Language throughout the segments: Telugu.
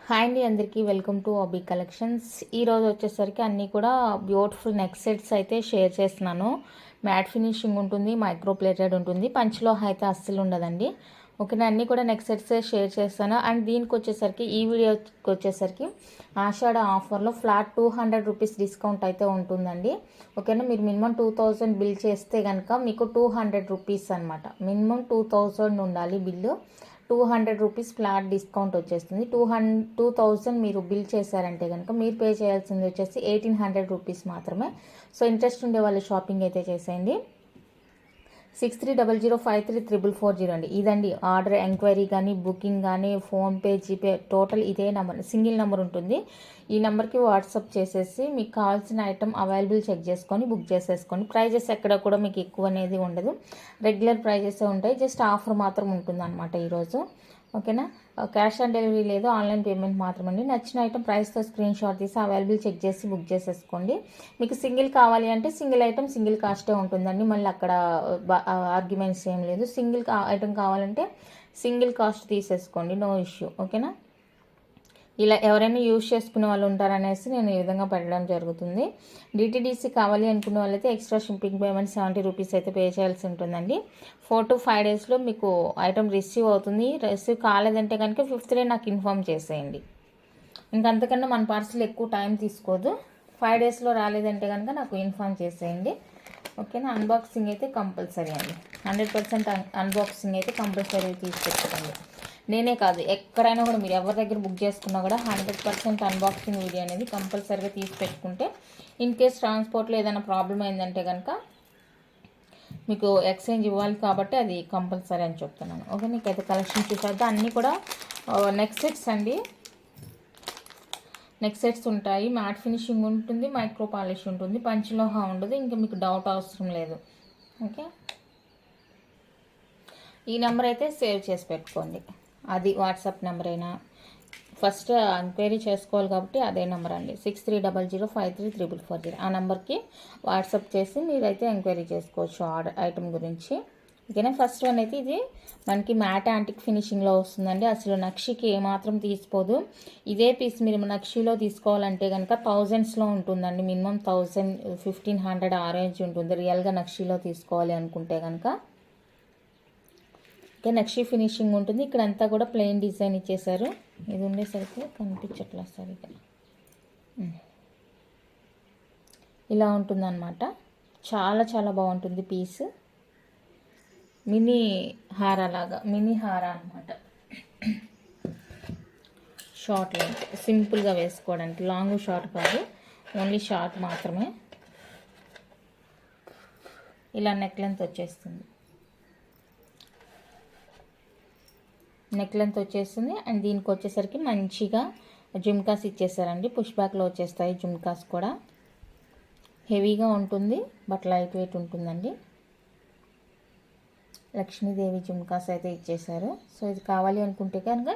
హాయ్ అండి, అందరికీ వెల్కమ్ టు అబీ కలెక్షన్స్. ఈరోజు వచ్చేసరికి అన్నీ కూడా బ్యూటిఫుల్ నెక్ సెట్స్ అయితే షేర్ చేస్తున్నాను. మ్యాట్ ఫినిషింగ్ ఉంటుంది, మైక్రో ప్లేటెడ్ ఉంటుంది, పంచ్లో అయితే అస్సలు ఉండదండి. ఓకేనా, అన్నీ కూడా నెక్ సెట్స్ షేర్ చేస్తాను. అండ్ దీనికి వచ్చేసరికి ఈ వీడియోకి వచ్చేసరికి ఆషాఢ ఆఫర్లో ఫ్లాట్ 200 రూపీస్ డిస్కౌంట్ అయితే ఉంటుందండి. ఓకేనా, మీరు మినిమం 2000 బిల్ చేస్తే కనుక మీకు 200 రూపీస్ అనమాట. మినిమం 2000 ఉండాలి బిల్లు. 200 రూపీస్ ఫ్లాట్ డిస్కౌంట్ వచ్చేస్తుంది. 2000 మీరు బిల్ చేశారంటే కనుక మీరు పే చేయాల్సింది వచ్చేసి 1800 రూపీస్ మాత్రమే. సో ఇంట్రెస్ట్ ఉండే వాళ్ళు షాపింగ్ అయితే చేసేయండి. 6300533440 అండి. ఇదండి ఆర్డర్, ఎంక్వైరీ కానీ బుకింగ్ కానీ ఫోన్పే, జీపే టోటల్ ఇదే నెంబర్, సింగిల్ నెంబర్ ఉంటుంది. ఈ నెంబర్కి వాట్సాప్ చేసేసి మీకు కావాల్సిన ఐటమ్ అవైలబుల్ చెక్ చేసుకొని బుక్ చేసేసుకోండి. ప్రైజెస్ ఎక్కడ కూడా మీకు ఎక్కువ అనేది ఉండదు, రెగ్యులర్ ప్రైజెస్ ఉంటాయి. జస్ట్ ఆఫర్ మాత్రం ఉంటుంది అనమాట ఈరోజు. ఓకేనా, క్యాష్ ఆన్ డెలివరీ లేదు, ఆన్లైన్ పేమెంట్ మాత్రమండి. నచ్చిన ఐటమ్ ప్రైస్తో స్క్రీన్ షాట్ తీసి అవైలబుల్ చెక్ చేసి బుక్ చేసేసుకోండి. మీకు సింగిల్ కావాలి అంటే సింగిల్ ఐటమ్ సింగిల్ కాస్టే ఉంటుందండి. మళ్ళీ అక్కడ ఆర్గ్యుమెంట్స్ ఏం లేదు. సింగిల్ ఐటమ్ కావాలంటే సింగిల్ కాస్ట్ తీసేసుకోండి, నో ఇష్యూ. ఓకేనా, ఇలా ఎవరైనా యూజ్ చేసుకునే వాళ్ళు ఉంటారనేసి నేను ఈ విధంగా పెట్టడం జరుగుతుంది. డిటీడీసీ కావాలి అనుకునే వాళ్ళైతే ఎక్స్ట్రా షిప్పింగ్ పేమెంట్ 70 రూపీస్ అయితే పే చేయాల్సి ఉంటుందండి. 4 to 5 డేస్లో మీకు ఐటమ్ రిసీవ్ అవుతుంది. రిసీవ్ కాలేదంటే కనుక 5th డే నాకు ఇన్ఫామ్ చేసేయండి. ఇంకంతకన్నా మన పార్సల్ ఎక్కువ టైం తీసుకోదు. 5 డేస్లో రాలేదంటే కనుక నాకు ఇన్ఫామ్ చేసేయండి. ఓకేనా, అన్బాక్సింగ్ అయితే కంపల్సరీ అండి. 100% అన్బాక్సింగ్ అయితే కంపల్సరీ తీసుకెట్టుకోండి. నేనే కాదు, ఎక్కడైనా కూడా మీరు ఎవరి దగ్గర బుక్ చేసుకున్నా కూడా 100% అన్బాక్సింగ్ వీడియో అనేది కంపల్సరీగా తీసి పెట్టుకుంటే ఇన్ కేస్ ట్రాన్స్పోర్ట్లో ఏదైనా ప్రాబ్లం అయిందంటే కనుక మీకు ఎక్స్చేంజ్ ఇవ్వాలి కాబట్టి అది కంపల్సరీ అని చెప్తున్నాను. ఓకే, మీకైతే కలెక్షన్ చూసేద్దాం. అన్నీ కూడా నెక్ సెట్స్ అండి. నెక్ సెట్స్ ఉంటాయి, మ్యాట్ ఫినిషింగ్ ఉంటుంది, మైక్రో పాలిష్ ఉంటుంది, పంచలోహ ఉండదు. ఇంకా మీకు డౌట్ అవసరం లేదు. ఓకే, ఈ నెంబర్ అయితే సేవ్ చేసి పెట్టుకోండి. అది వాట్సాప్ నెంబర్ అయినా ఫస్ట్ ఎంక్వైరీ చేసుకోవాలి కాబట్టి అదే నెంబర్ అండి. 6300533440 ఆ నెంబర్కి వాట్సాప్ చేసి మీరైతే ఎంక్వైరీ చేసుకోవచ్చు ఆర్డర్ ఐటమ్ గురించి. ఓకేనా, ఫస్ట్ వన్ అయితే ఇది మనకి మ్యాట్ యాంటిక్ ఫినిషింగ్లో వస్తుందండి. అసలు నక్షికి ఏమాత్రం తీసిపోదు. ఇదే పీస్ మీరు నక్షిలో తీసుకోవాలంటే కనుక థౌజండ్స్లో ఉంటుందండి. మినిమం 1000, 1500 ఆ రేంజ్ ఉంటుంది రియల్గా నక్షిలో తీసుకోవాలి అనుకుంటే కనుక. ఓకే, నక్షి ఫినిషింగ్ ఉంటుంది. ఇక్కడ అంతా కూడా ప్లెయిన్ డిజైన్ ఇచ్చేసారు. ఇది ఉండేసరికి కనిపించట్లా సరిగ్గా. ఇలా ఉంటుందన్నమాట. చాలా చాలా బాగుంటుంది పీస్. మినీ హార లాగా, మినీ హార అనమాట. షార్ట్ లెంత్, సింపుల్గా వేసుకోవడానికి. లాంగ్ షార్ట్ కాదు, ఓన్లీ షార్ట్ మాత్రమే. ఇలా నెక్ లెంత్ వచ్చేస్తుంది, నెక్ లెంత్ వచ్చేస్తుంది. అండ్ దీనికి వచ్చేసరికి మంచిగా జుమ్కాస్ ఇచ్చేసారండి. పుష్ బ్యాక్లో వచ్చేస్తాయి జుమ్కాస్ కూడా. హెవీగా ఉంటుంది బట్ లైట్ వెయిట్ ఉంటుందండి. లక్ష్మీదేవి జుమ్కాస్ అయితే ఇచ్చేసారు. సో ఇది కావాలి అనుకుంటే కనుక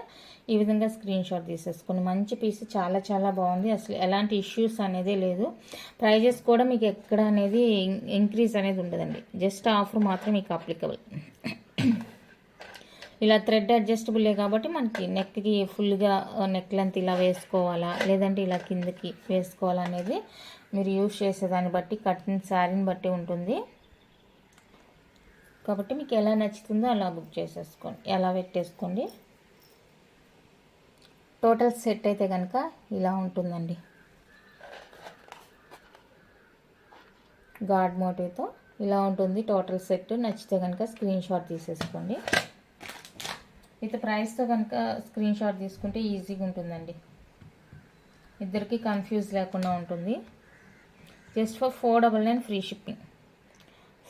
ఈ విధంగా స్క్రీన్ షాట్ తీసేసుకుని. మంచి పీస్, చాలా చాలా బాగుంది. అసలు ఎలాంటి ఇష్యూస్ అనేది లేదు. ప్రైజెస్ కూడా మీకు ఎక్కడ అనేది ఇంక్రీజ్ అనేది ఉండదండి. జస్ట్ ఆఫర్ మాత్రం మీకు అప్లికబుల్. ఇలా థ్రెడ్ అడ్జస్టబులే కాబట్టి మనకి నెక్కి ఫుల్గా నెక్ లెంత్ ఇలా వేసుకోవాలా లేదంటే ఇలా కిందకి వేసుకోవాలా అనేది మీరు యూజ్ చేసేదాన్ని బట్టి, కట్టిన శారీని బట్టి ఉంటుంది. కాబట్టి మీకు ఎలా నచ్చుతుందో అలా బుక్ చేసేసుకోండి, ఎలా పెట్టేసుకోండి. టోటల్ సెట్ అయితే కనుక ఇలా ఉంటుందండి. గాడ్ మోటివ్తో ఇలా ఉంటుంది టోటల్ సెట్. నచ్చితే కనుక స్క్రీన్ షాట్ తీసేసుకోండి. విత్ ప్రైస్తో కనుక స్క్రీన్ షాట్ తీసుకుంటే ఈజీగా ఉంటుందండి, ఇద్దరికి కన్ఫ్యూజ్ లేకుండా ఉంటుంది. Just for 499 free shipping.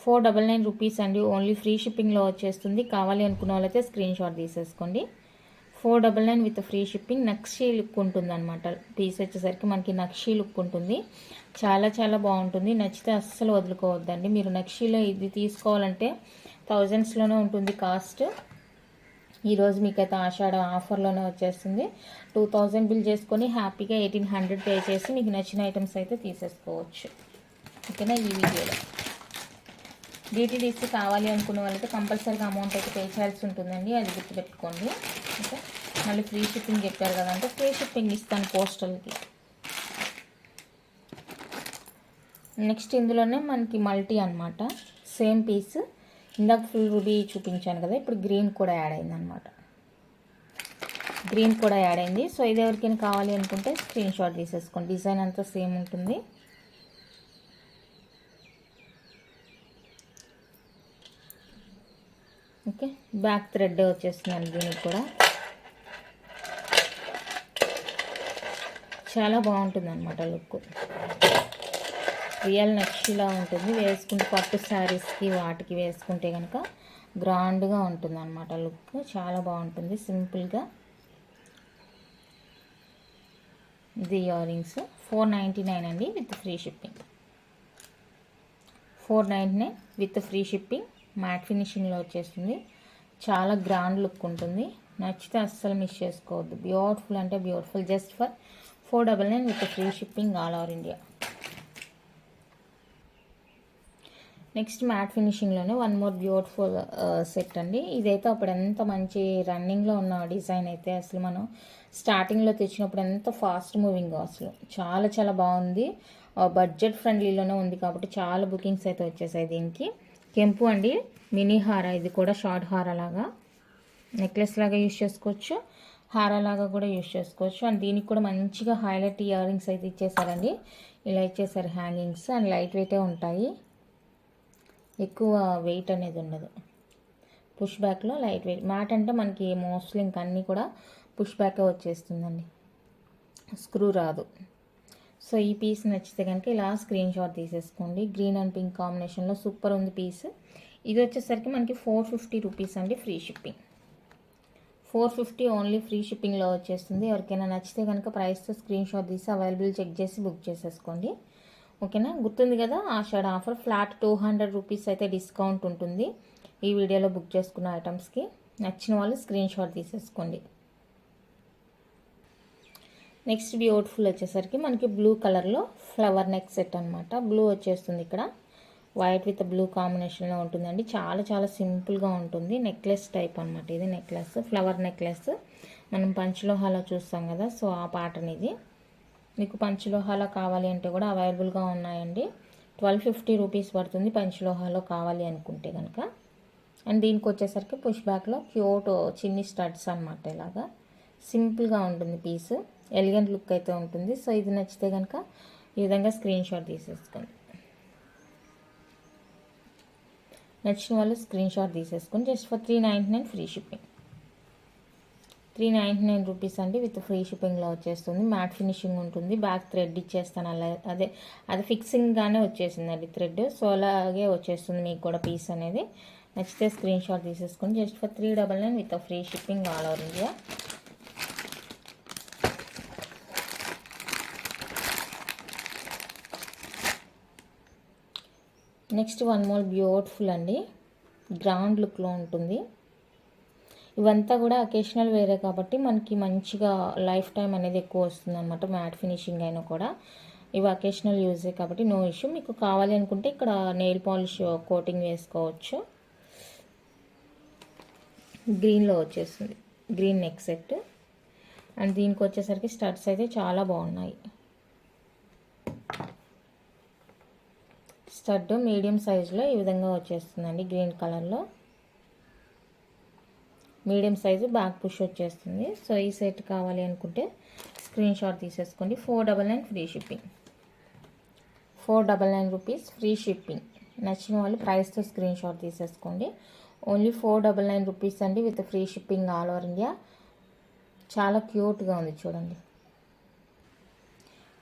499 rupees అండి, ఓన్లీ ఫ్రీ షిప్పింగ్లో వచ్చేస్తుంది. కావాలి అనుకున్న వాళ్ళైతే స్క్రీన్ షాట్ తీసేసుకోండి. 499 with free shipping. Nakshi look ఉంటుంది అనమాట. పీస్ వచ్చేసరికి మనకి నక్షి లుక్ ఉంటుంది. చాలా చాలా బాగుంటుంది. నచ్చితే అస్సలు వదులుకోవద్దండి. మీరు నక్షిలో ఇది తీసుకోవాలంటే థౌజండ్స్లోనే ఉంటుంది కాస్ట్. ఈరోజు మీకైతే ఆషాఢ ఆఫర్లోనే వచ్చేస్తుంది. 2000 బిల్ చేసుకొని హ్యాపీగా 1800 పే చేసి మీకు నచ్చిన ఐటమ్స్ అయితే తీసేసుకోవచ్చు. ఓకేనా, ఈ వీడియోలో డిటీడీసీ కావాలి అనుకున్న వాళ్ళైతే కంపల్సరీగా అమౌంట్ అయితే పే చేయాల్సి ఉంటుందండి, అది గుర్తుపెట్టుకోండి. ఓకే, మళ్ళీ ఫ్రీ షిప్పింగ్ చెప్పారు కదంటే ఫ్రీ షిప్పింగ్ ఇస్తాను పోస్టల్కి. నెక్స్ట్ ఇందులోనే మనకి మల్టీ అనమాట, సేమ్ పీస్. ఇందాక ఫుల్ రూబీ చూపించాను కదా, ఇప్పుడు గ్రీన్ కూడా యాడ్ అయింది అనమాట. గ్రీన్ కూడా యాడ్ అయింది. సో ఇది ఎవరికైనా కావాలి అనుకుంటే స్క్రీన్ షాట్ తీసేసుకోండి. డిజైన్ అంతా సేమ్ ఉంటుంది. ఓకే, బ్యాక్ థ్రెడ్ వచ్చేస్తున్నాను దీనికి కూడా. చాలా బాగుంటుంది అనమాట లుక్. రియల్ నక్షిలా ఉంటుంది. వేసుకుంటే పట్టు శారీస్కి వాటికి వేసుకుంటే కనుక గ్రాండ్గా ఉంటుంది అనమాట లుక్. చాలా బాగుంటుంది సింపుల్గా. ఇది ఇయర్ రింగ్స్ 499 అండి with free shipping. 499 with free shipping. Matte ఫినిషింగ్లో వచ్చేస్తుంది. చాలా గ్రాండ్ లుక్ ఉంటుంది. నచ్చితే అస్సలు మిస్ చేసుకోవద్దు. బ్యూటిఫుల్ అంటే beautiful. Just for 499 with free shipping all over India. Next matte ఫినిషింగ్లోనే వన్ మోర్ బ్యూటిఫుల్ సెట్ అండి. ఇదైతే అప్పుడు ఎంత మంచి రన్నింగ్లో ఉన్న డిజైన్ అయితే అసలు మనం స్టార్టింగ్లో తెచ్చినప్పుడు ఎంత ఫాస్ట్ మూవింగ్ అసలు చాలా చాలా బాగుంది. బడ్జెట్ ఫ్రెండ్లీలోనే ఉంది కాబట్టి చాలా బుకింగ్స్ అయితే వచ్చేసాయి దీనికి. కెంపు అండి, మినీ హార. ఇది కూడా షార్ట్ హార లాగా, నెక్లెస్ లాగా యూజ్ చేసుకోవచ్చు, హార లాగా కూడా యూజ్ చేసుకోవచ్చు. అండ్ దీనికి కూడా మంచిగా హైలైట్ ఇయర్ రింగ్స్ అయితే ఇచ్చేసారండి. ఇలా ఇచ్చేసారు హ్యాంగింగ్స్. అండ్ లైట్ వెయిటే ఉంటాయి, ఎక్కువ వెయిట్ అనేది ఉండదు. పుష్ బ్యాక్లో లైట్ వెయిట్. మ్యాట్ అంటే మనకి మోస్ట్లీ ఇంక అన్నీ కూడా పుష్ బ్యాకే వచ్చేస్తుందండి, స్క్రూ రాదు. సో ఈ పీస్ నచ్చితే కనుక ఇలా స్క్రీన్ షాట్ తీసేసుకోండి. గ్రీన్ అండ్ పింక్ కాంబినేషన్లో సూపర్ ఉంది పీస్. ఇది వచ్చేసరికి మనకి 450 రూపీస్ అండి ఫ్రీ షిప్పింగ్. 450 ఓన్లీ ఫ్రీ షిప్పింగ్లో వచ్చేస్తుంది. ఎవరికైనా నచ్చితే కనుక ప్రైస్తో స్క్రీన్ షాట్ తీసి అవైలబుల్ చెక్ చేసి బుక్ చేసేసుకోండి. ఓకేనా, గుర్తుంది కదా ఆషాఢ ఆఫర్. ఫ్లాట్ 200 రూపీస్ అయితే డిస్కౌంట్ ఉంటుంది ఈ వీడియోలో బుక్ చేసుకున్న ఐటమ్స్కి. నచ్చిన వాళ్ళు స్క్రీన్ షాట్ తీసేసుకోండి. నెక్స్ట్ బ్యూటిఫుల్ వచ్చేసరికి మనకి బ్లూ కలర్లో ఫ్లవర్ నెక్ సెట్ అనమాట. బ్లూ వచ్చేస్తుంది ఇక్కడ, వైట్ విత్ బ్లూ కాంబినేషన్లో ఉంటుందండి. చాలా చాలా సింపుల్గా ఉంటుంది. నెక్లెస్ టైప్ అనమాట ఇది. Necklace, flower necklace. మనం పంచలోహాలో చూస్తాం కదా, సో ఆ ప్యాటర్న్ ఇది. మీకు పంచలోహాలో కావాలి అంటే కూడా అవైలబుల్గా ఉన్నాయండి. 1250 రూపీస్ పడుతుంది పంచలోహాలో కావాలి అనుకుంటే కనుక. అండ్ దీనికి వచ్చేసరికి పుష్ బ్యాక్లో క్యూట్ చిన్ని స్టడ్స్ అనమాట. ఇలాగా సింపుల్గా ఉంటుంది పీస్, ఎలిగెంట్ లుక్ అయితే ఉంటుంది. సో ఇది నచ్చితే కనుక ఈ విధంగా స్క్రీన్ షాట్ తీసేసుకోండి. నచ్చిన వాళ్ళు స్క్రీన్ షాట్ తీసేసుకొని just for 399 free shipping. 399 rupees అండి విత్ ఫ్రీ షిప్పింగ్లో వచ్చేస్తుంది. మ్యాట్ ఫినిషింగ్ ఉంటుంది. బ్యాక్ థ్రెడ్ ఇచ్చేస్తాను అలా, అది ఫిక్సింగ్గానే వచ్చేసిందండి థ్రెడ్. సో అలాగే వచ్చేస్తుంది మీకు కూడా పీస్ అనేది. నచ్చితే స్క్రీన్ షాట్ తీసేసుకొని just for 399 with free shipping all over India. Next one more beautiful అండి, గ్రాండ్ లుక్లో ఉంటుంది. ఇవంతా కూడా అకేషనల్ వేరే కాబట్టి మనకి మంచిగా లైఫ్ టైం అనేది ఎక్కువ వస్తుంది అనమాట. మ్యాట్ ఫినిషింగ్ అయినా కూడా ఇవి అకేషనల్ యూజే కాబట్టి నో ఇష్యూ. మీకు కావాలి అనుకుంటే ఇక్కడ నెయిల్ పాలిష్ కోటింగ్ వేసుకోవచ్చు. గ్రీన్లో వచ్చేస్తుంది, గ్రీన్ నెక్ సెట్. అండ్ దీనికి వచ్చేసరికి స్టడ్స్ అయితే చాలా బాగున్నాయి. స్టడ్ మీడియం సైజులో ఈ విధంగా వచ్చేస్తుందండి, గ్రీన్ కలర్లో మీడియం సైజు. బ్యాక్ పుష్ వచ్చేస్తుంది. సో ఈ సెట్ కావాలి అనుకుంటే స్క్రీన్ షాట్ తీసేసుకోండి. 499 free shipping. 499 rupees free shipping. నచ్చిన వాళ్ళు ప్రైస్తో స్క్రీన్ షాట్ తీసేసుకోండి. ఓన్లీ 499 రూపీస్ అండి with free shipping all over India. చాలా క్యూట్గా ఉంది చూడండి.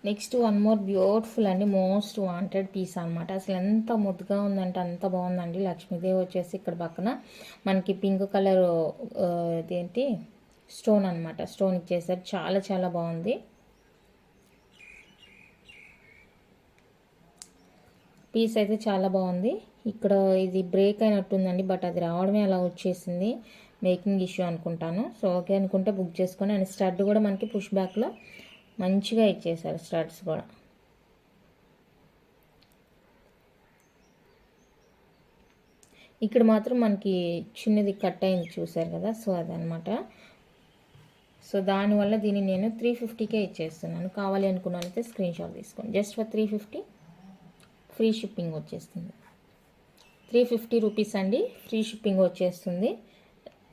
నెక్స్ట్ వన్ మోర్ బ్యూటిఫుల్ అండి, మోస్ట్ వాంటెడ్ పీస్ అనమాట. అసలు ఎంత ముద్దుగా ఉందంటే అంత బాగుందండి. లక్ష్మీదేవి వచ్చేసి ఇక్కడ పక్కన మనకి పింక్ కలర్ ఇదేంటి స్టోన్ అనమాట, స్టోన్ ఇచ్చేసారు. చాలా చాలా బాగుంది పీస్ అయితే, చాలా బాగుంది. ఇక్కడ ఇది బ్రేక్ అయినట్టుందండి, బట్ అది రావడమే అలా వచ్చేసింది. మేకింగ్ ఇష్యూ అనుకుంటాను. సో ఓకే అనుకుంటే బుక్ చేసుకొని. అండ్ స్టడ్ కూడా మనకి పుష్ బ్యాక్లో మంచిగా ఇచ్చేసారు స్టడ్స్ కూడా. ఇక్కడ మాత్రం మనకి చిన్నది కట్ అయింది చూసారు కదా, సో అదనమాట. సో దానివల్ల దీన్ని నేను 350కే ఇచ్చేస్తున్నాను. కావాలి అనుకున్నానైతే స్క్రీన్ షాట్ తీసుకోండి. జస్ట్ ఫర్ 350 ఫ్రీ షిప్పింగ్ వచ్చేస్తుంది. 350 రూపీస్ అండి, ఫ్రీ షిప్పింగ్ వచ్చేస్తుంది.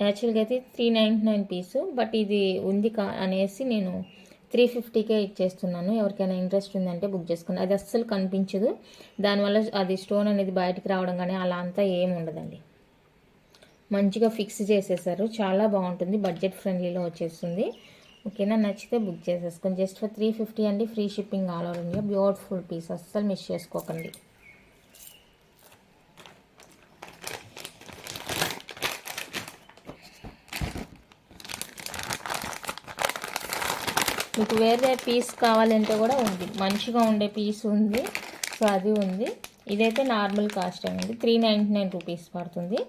యాక్చువల్గా అయితే 399 పీసు, బట్ ఇది ఉంది అనేసి నేను 350కే ఇచ్చేస్తున్నాను. ఎవరికైనా ఇంట్రెస్ట్ ఉందంటే బుక్ చేసుకోండి. అది అస్సలు కనిపించదు, దానివల్ల అది స్టోన్ అనేది బయటికి రావడం కానీ అలా అంతా ఏమి ఉండదండి. మంచిగా ఫిక్స్ చేసేసారు, చాలా బాగుంటుంది, బడ్జెట్ ఫ్రెండ్లీలో వచ్చేస్తుంది. ఓకేనా, నచ్చితే బుక్ చేసేసుకోండి. జస్ట్ ఫర్ 350 అండి, free shipping all over India. Beautiful piece, అస్సలు మిస్ చేసుకోకండి. మీకు వేరే పీస్ కావాలంటే కూడా ఉంది, మంచిగా ఉండే పీస్ ఉంది. సో అది ఉంది. ఇదైతే నార్మల్ కాస్ట్ అండి, 399 రూపీస్ పడుతుంది.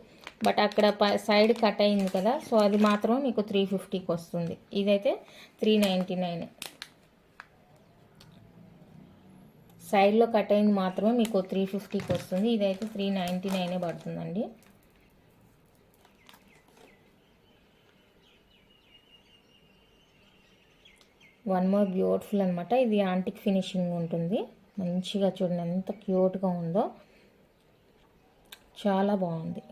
బట్ అక్కడ సైడ్ కట్ అయింది కదా, సో అది మాత్రమే మీకు 350కి వస్తుంది. ఇదైతే 399. సైడ్లో కట్ అయింది మాత్రమే మీకు 350కి వస్తుంది. ఇదైతే 399 పడుతుందండి. వన్ మోర్ బ్యూటిఫుల్ అనమాట. ఇది యాంటిక్ ఫినిషింగ్ ఉంటుంది. మంచిగా చూడండి ఎంత క్యూట్గా ఉందో, చాలా బాగుంది.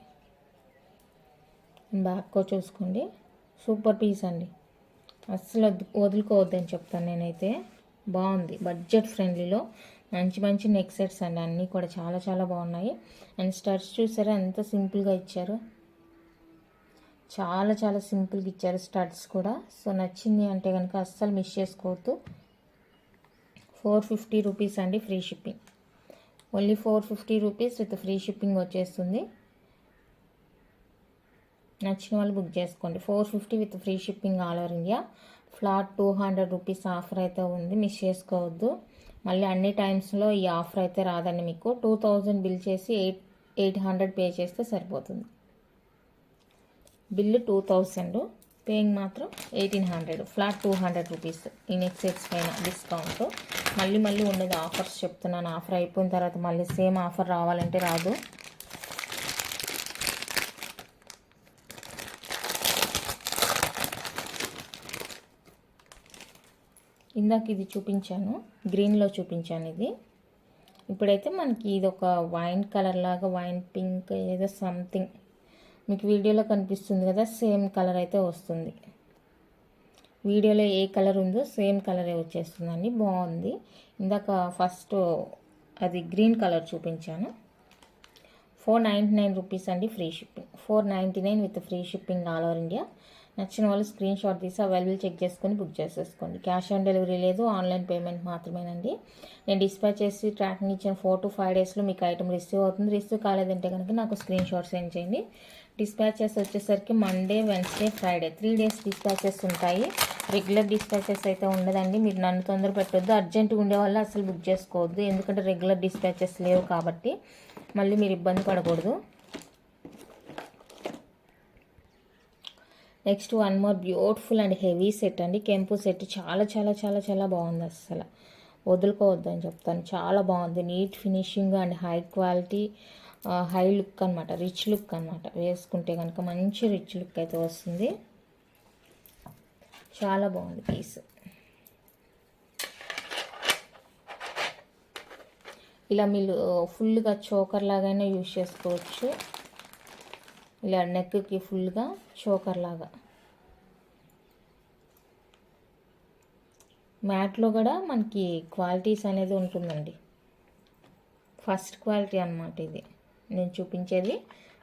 బ్యాక్ చూసుకోండి, సూపర్ పీస్ అండి, అస్సలు వదులుకోవద్దని చెప్తాను నేనైతే. బాగుంది, బడ్జెట్ ఫ్రెండ్లీలో మంచి మంచి నెక్ సెట్స్ అండి, అన్నీ కూడా చాలా చాలా బాగున్నాయి. అండ్ స్టడ్స్ చూసారా ఎంత సింపుల్గా ఇచ్చారు, చాలా చాలా సింపుల్గా ఇచ్చారు స్టడ్స్ కూడా. సో నచ్చింది అంటే కనుక అస్సలు మిస్ చేసుకోవద్దు. 450 రూపీస్ అండి, free shipping. Only 450 rupees with free shipping వచ్చేస్తుంది. నచ్చిన వాళ్ళు బుక్ చేసుకోండి. 450 with free shipping all over India. Flat 200 rupees offer అయితే ఉంది, మిస్ చేసుకోవద్దు. మళ్ళీ అన్ని టైమ్స్లో ఈ ఆఫర్ అయితే రాదండి. మీకు 2000 బిల్ చేసి 800 పే చేస్తే సరిపోతుంది. బిల్లు 2000, పేయింగ్ మాత్రం 1800. ఫ్లాట్ 200 రూపీస్ ఈ నెక్ సెట్స్ పైన డిస్కౌంట్. మళ్ళీ మళ్ళీ ఉండదు ఆఫర్స్, చెప్తున్నాను. ఆఫర్ అయిపోయిన తర్వాత మళ్ళీ సేమ్ ఆఫర్ రావాలంటే రాదు. ఇందాక ఇది చూపించాను, గ్రీన్లో చూపించాను ఇది. ఇప్పుడైతే మనకి ఇది ఒక వైన్ కలర్ లాగా, వైన్ పింక్ ఏదో సంథింగ్ మీకు వీడియోలో కనిపిస్తుంది కదా, సేమ్ కలర్ అయితే వస్తుంది. వీడియోలో ఏ కలర్ ఉందో సేమ్ కలరే వచ్చేస్తుందండి, బాగుంది. ఇందాక ఫస్ట్ అది గ్రీన్ కలర్ చూపించాను. 499 రూపీస్ అండి, free shipping. 499 with free shipping all over India. నచ్చిన వాళ్ళు స్క్రీన్ షాట్ తీసి అవైలబుల్ చెక్ చేసుకొని బుక్ చేసేసుకోండి. క్యాష్ ఆన్ డెలివరీ లేదు, ఆన్లైన్ పేమెంట్ మాత్రమేనండి. నేను డిస్పాచ్ చేసి ట్రాకింగ్ ఇచ్చిన 4 to 5 డేస్లో మీకు ఐటమ్ రిసీవ్ అవుతుంది. రిసీవ్ కాలేదంటే కనుక నాకు స్క్రీన్ షాట్ సెండ్ చేయండి. డిస్పాచెస్ వచ్చేసరికి Monday, Wednesday, Friday 3 days dispatches ఉంటాయి. రెగ్యులర్ డిస్పాచెస్ అయితే ఉండదండి. మీరు నన్ను తొందర పెట్టొద్దు, అర్జెంటుగా ఉండే వాళ్ళు అసలు బుక్ చేసుకోవద్దు, ఎందుకంటే రెగ్యులర్ డిస్పాచెస్ లేవు కాబట్టి మళ్ళీ మీరు ఇబ్బంది పడకూడదు. Next one more beautiful and heavy set అండి, కెంపు సెట్. చాలా చాలా చాలా చాలా బాగుంది, అస్సలు వదులుకోవద్దు అని చెప్తాను. చాలా బాగుంది, neat finishing and high quality, high look అనమాట, రిచ్ లుక్ అనమాట. వేసుకుంటే కనుక మంచి రిచ్ లుక్ అయితే వస్తుంది. చాలా బాగుంది పీస్. ఇలా మీరు ఫుల్గా చోకర్ లాగైనా యూజ్ చేసుకోవచ్చు, ఇలా నెక్కి ఫుల్గా చోకర్ లాగా. మ్యాట్లో కూడా మనకి క్వాలిటీస్ అనేది ఉంటుందండి. ఫస్ట్ క్వాలిటీ అన్నమాట ఇది నేను చూపించేది,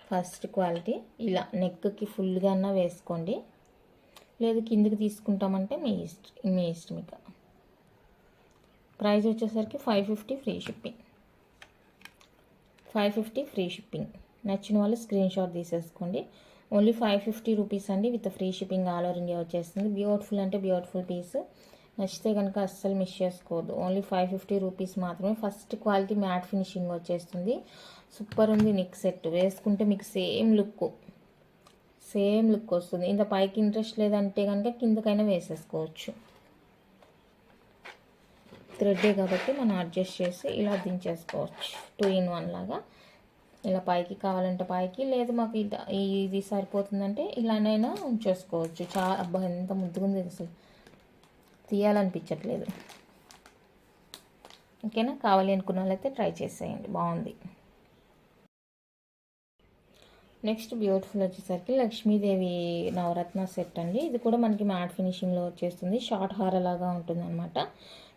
ఫస్ట్ క్వాలిటీ. ఇలా నెక్కి ఫుల్గా అన్నా వేసుకోండి, లేదు కిందికి తీసుకుంటామంటే మీ ఇష్టం. ఇక ప్రైస్ వచ్చేసరికి 550 ఫ్రీ షిప్పింగ్. 550 free shipping. నచ్చిన వాళ్ళు స్క్రీన్ షాట్ తీసేసుకోండి. ఓన్లీ 550 రూపీస్ అండి, with free shipping all over India వచ్చేస్తుంది. బ్యూటిఫుల్ అంటే బ్యూటిఫుల్ పీస్, నచ్చితే కనుక అస్సలు మిస్ చేసుకోవద్దు. ఓన్లీ 550 రూపీస్ మాత్రమే. ఫస్ట్ క్వాలిటీ మ్యాట్ ఫినిషింగ్ వచ్చేస్తుంది. సూపర్ ఉంది నెక్ సెట్, వేసుకుంటే మీకు సేమ్ లుక్ వస్తుంది. ఇంత పైకి ఇంట్రెస్ట్ లేదంటే కనుక కిందకైనా వేసేసుకోవచ్చు. థ్రెడ్డే కాబట్టి మనం అడ్జస్ట్ చేసి ఇలా దించేసుకోవచ్చు, 2 in 1 లాగా. ఇలా పైకి కావాలంటే పైకి, లేదు మాకు ఇది సరిపోతుందంటే ఇలానైనా ఉంచేసుకోవచ్చు. చాలా అబ్బా ఎంత ముద్దుగా ఉంది అసలు, తీయాలనిపించట్లేదు. ఓకేనా, కావాలి అనుకున్న వాళ్ళైతే ట్రై చేసేయండి, బాగుంది. నెక్స్ట్ బ్యూటిఫుల్ వచ్చేసరికి లక్ష్మీదేవి నవరత్న సెట్ అండి. ఇది కూడా మనకి మ్యాట్ ఫినిషింగ్లో వచ్చేస్తుంది. షార్ట్ హార లాగా ఉంటుంది అనమాట.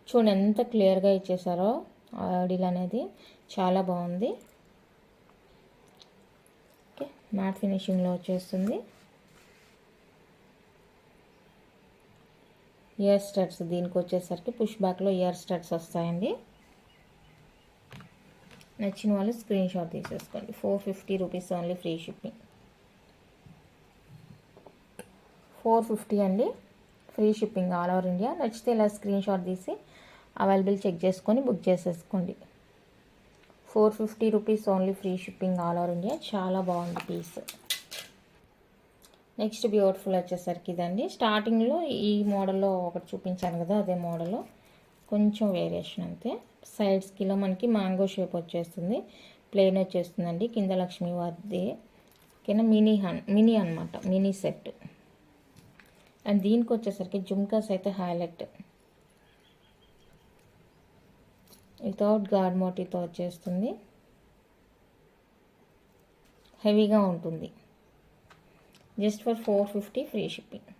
చూడండి ఎంత క్లియర్గా ఇచ్చేసారో ఆడిల్ అనేది, చాలా బాగుంది. ఓకే, మ్యాట్ ఫినిషింగ్లో వచ్చేస్తుంది. ఇయర్ స్టడ్స్, దీనికి వచ్చేసరికి పుష్ బ్యాక్లో ఇయర్ స్టడ్స్ వస్తాయండి. నచ్చిన వాళ్ళు స్క్రీన్ షాట్ తీసేసుకోండి. 450 రూపీస్ ఓన్లీ, ఫ్రీ షిప్పింగ్. 450 అండి, free shipping all over India. నచ్చితే ఇలా స్క్రీన్ షాట్ తీసి అవైలబుల్ చెక్ చేసుకొని బుక్ చేసేసుకోండి. 450 rupees only, free shipping all over India. చాలా బాగుంది పీస్. నెక్స్ట్ బ్యూటిఫుల్ వచ్చేసరికి ఇదండి. స్టార్టింగ్లో ఈ మోడల్లో ఒకటి చూపించాను కదా, అదే మోడల్లో కొంచెం వేరియేషన్ అంతే. సైడ్స్కి ఇలా మనకి మ్యాంగో షేప్ వచ్చేస్తుంది, ప్లెయిన్ వచ్చేస్తుందండి. కింద లక్ష్మీవారిది కింద మినీ అనమాట, మినీ సెట్. అండ్ దీనికి వచ్చేసరికి జుమ్కాస్ అయితే హైలైట్, వితౌట్ గాడ్ మోటితో వచ్చేస్తుంది. హెవీగా ఉంటుంది. Just for 450 free shipping.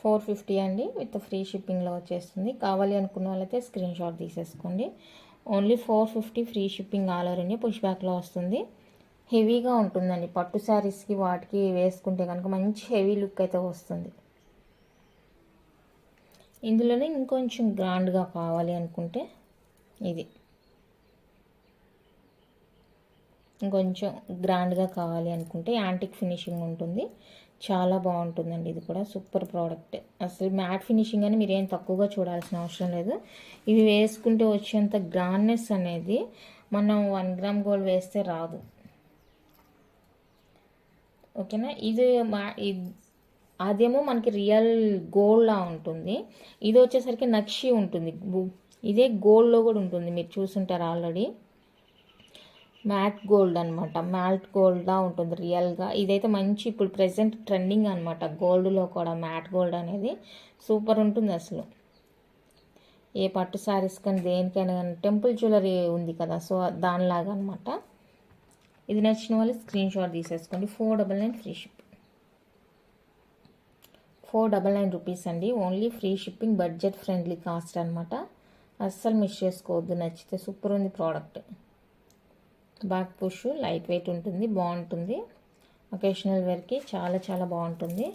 450 అండి, విత్ ఫ్రీ షిప్పింగ్లో వచ్చేస్తుంది. కావాలి అనుకున్న వాళ్ళైతే స్క్రీన్ షాట్ తీసేసుకోండి. Only 450 free shipping all over India. Push బ్యాక్లో వస్తుంది. హెవీగా ఉంటుందండి. పట్టు శారీస్కి వాటికి వేసుకుంటే కనుక మంచి హెవీ లుక్ అయితే వస్తుంది. ఇందులోనే ఇంకొంచెం గ్రాండ్గా కావాలి అనుకుంటే ఇది, ఇంకొంచెం గ్రాండ్గా కావాలి అనుకుంటే యాంటిక్ ఫినిషింగ్ ఉంటుంది. చాలా బాగుంటుందండి. ఇది కూడా సూపర్ ప్రోడక్ట్. అసలు మ్యాట్ ఫినిషింగ్ అని మీరు ఏం తక్కువగా చూడాల్సిన అవసరం లేదు. ఇవి వేసుకుంటే వచ్చేంత గ్రాండ్నెస్ అనేది మనం 1 గ్రామ్ గోల్డ్ వేస్తే రాదు. ఓకేనా, ఇది అదేమో మనకి రియల్ గోల్డ్లా ఉంటుంది. ఇది వచ్చేసరికి నక్షి ఉంటుంది. ఇదే గోల్డ్లో కూడా ఉంటుంది, మీరు చూసుంటారు ఆల్రెడీ. మ్యాట్ గోల్డ్ అనమాట, మ్యాట్ గోల్డ్లా ఉంటుంది రియల్గా. ఇదైతే మంచి ఇప్పుడు ప్రెసెంట్ ట్రెండింగ్ అనమాట, గోల్డ్లో కూడా మ్యాట్ గోల్డ్ అనేది సూపర్ ఉంటుంది అసలు. ఏ పట్టు శారీస్ కానీ దేనికైనా కానీ, టెంపుల్ జ్యువెలరీ ఉంది కదా, సో దానిలాగా అనమాట. ఇది నచ్చిన వాళ్ళు స్క్రీన్ షాట్ తీసేసుకోండి. 499 ఫ్రీ షిప్పింగ్. 499 రూపీస్ అండి, only free shipping. Budget friendly cost అనమాట. అస్సలు మిస్ చేసుకోవద్దు. నచ్చితే సూపర్ ఉంది product. Back push, light weight ఉంటుంది, బాగుంటుంది. ఒకేషనల్ వేర్కి చాలా చాలా బాగుంటుంది.